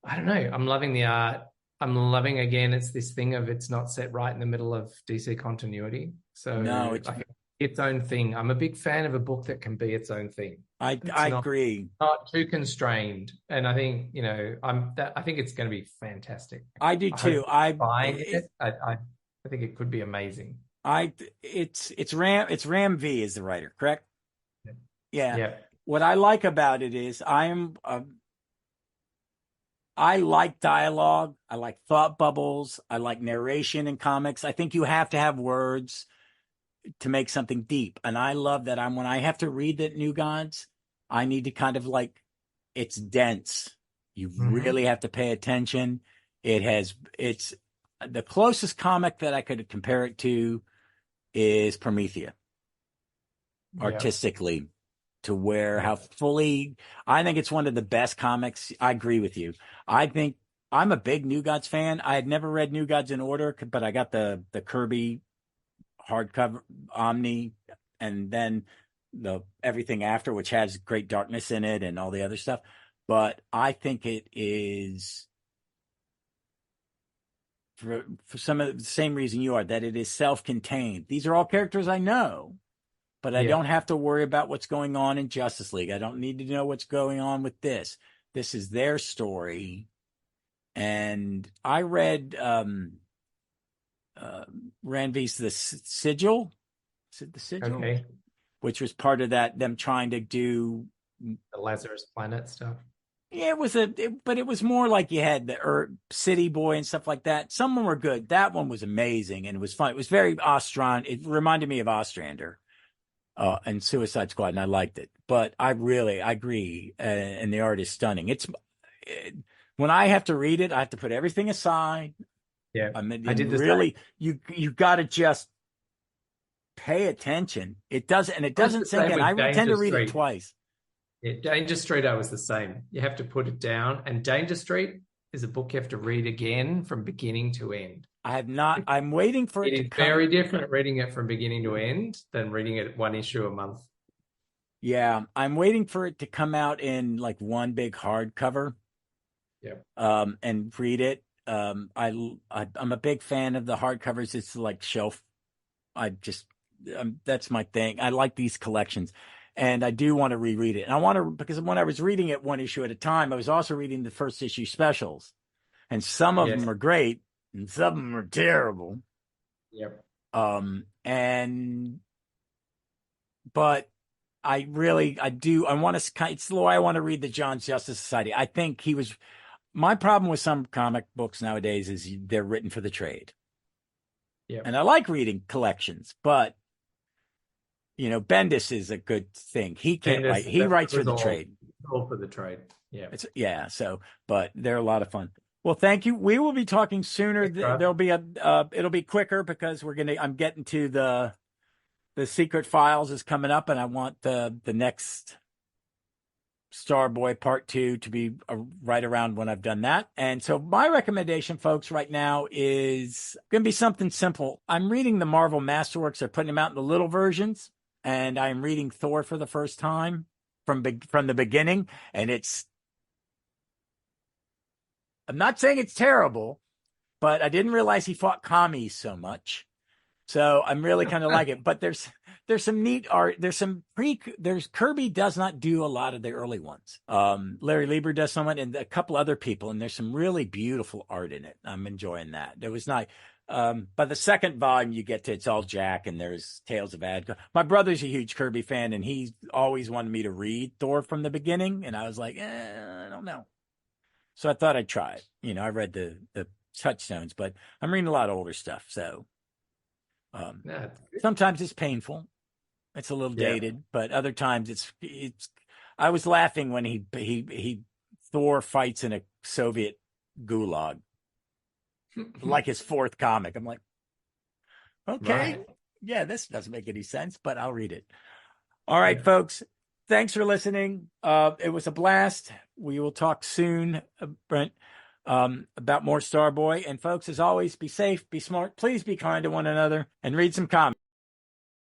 I don't know, I'm loving the art. I'm loving, again, it's this thing of it's not set right in the middle of DC continuity. So no, it's its own thing. I'm a big fan of a book that can be its own thing. I agree. Not too constrained. And I think, I think it's going to be fantastic. I do too. I think it could be amazing. It's Ram V is the writer, correct? Yeah. What I like about it is I like dialogue. I like thought bubbles. I like narration in comics. I think you have to have words to make something deep. And I love that when I have to read the New Gods, I need to kind of it's dense. You really have to pay attention. It's the closest comic that I could compare it to is Promethea. Artistically, to where how fully, I think it's one of the best comics. I agree with you. I think I'm a big New Gods fan. I had never read New Gods in order, but I got the Kirby hardcover Omni, and then the everything after, which has Great Darkness in it and all the other stuff. But I think it is for some of the same reason you are, that it is self-contained. These are all characters I know, but I don't have to worry about what's going on in Justice League. I don't need to know what's going on with this. This is their story. And I read Ranvi's The Sigil. Is it The Sigil? Okay. Which was part of that, them trying to do the Lazarus Planet stuff. Yeah, but it was more like you had the City Boy and stuff like that. Some of them were good. That one was amazing, and it was fun. It was very Ostran. It reminded me of Ostrander and Suicide Squad, and I liked it. But I agree, and the art is stunning. When I have to read it, I have to put everything aside. Yeah, I did this. Really, you got to just pay attention. It doesn't sink in. I tend to read it twice. Yeah, Danger Street, I was the same. You have to put it down. And Danger Street is a book you have to read again from beginning to end. I have not. I'm waiting for it to come. It's very different reading it from beginning to end than reading it one issue a month. Yeah, I'm waiting for it to come out in one big hardcover. Yep. And read it. I'm a big fan of the hardcovers. It's like shelf. That's my thing. I like these collections. And I do want to reread it. And because when I was reading it one issue at a time, I was also reading the first issue specials. And some of them are great and some of them are terrible. Yep. But I do. I want to, it's the way I want to read the John Justice Society. I think my problem with some comic books nowadays is they're written for the trade. Yeah. And I like reading collections, but Bendis is a good thing. He can't write. He writes for the trade. All for the trade. Yeah. But they're a lot of fun. Well, thank you. We will be talking sooner. There'll be it'll be quicker because I'm getting to the Secret Files is coming up, and I want the next Starboy Part 2 to be right around when I've done that. And so my recommendation, folks, right now is going to be something simple. I'm reading the Marvel Masterworks. They're putting them out in the little versions, and I'm reading Thor for the first time from the beginning, and I'm not saying it's terrible, but I didn't realize he fought commies so much. So I'm really kind of like it, but there's some neat art. There's Kirby does not do a lot of the early ones. Larry Lieber does some, and a couple other people, and there's some really beautiful art in it. I'm enjoying that. It was nice. By the second volume, you get to it's all Jack, and there's Tales of Ad. My brother's a huge Kirby fan, and he always wanted me to read Thor from the beginning, and I was like, I don't know. So I thought I'd try it. I read the Touchstones, but I'm reading a lot of older stuff, so. Sometimes it's painful. It's a little dated, but other times it's. I was laughing when he Thor fights in a Soviet gulag, like his fourth comic. I'm like, okay, right. Yeah, this doesn't make any sense, but I'll read it. All right, folks. Thanks for listening. It was a blast. We will talk soon, Brent. About more Starboy. And folks, as always, be safe, be smart, please be kind to one another, and read some comics.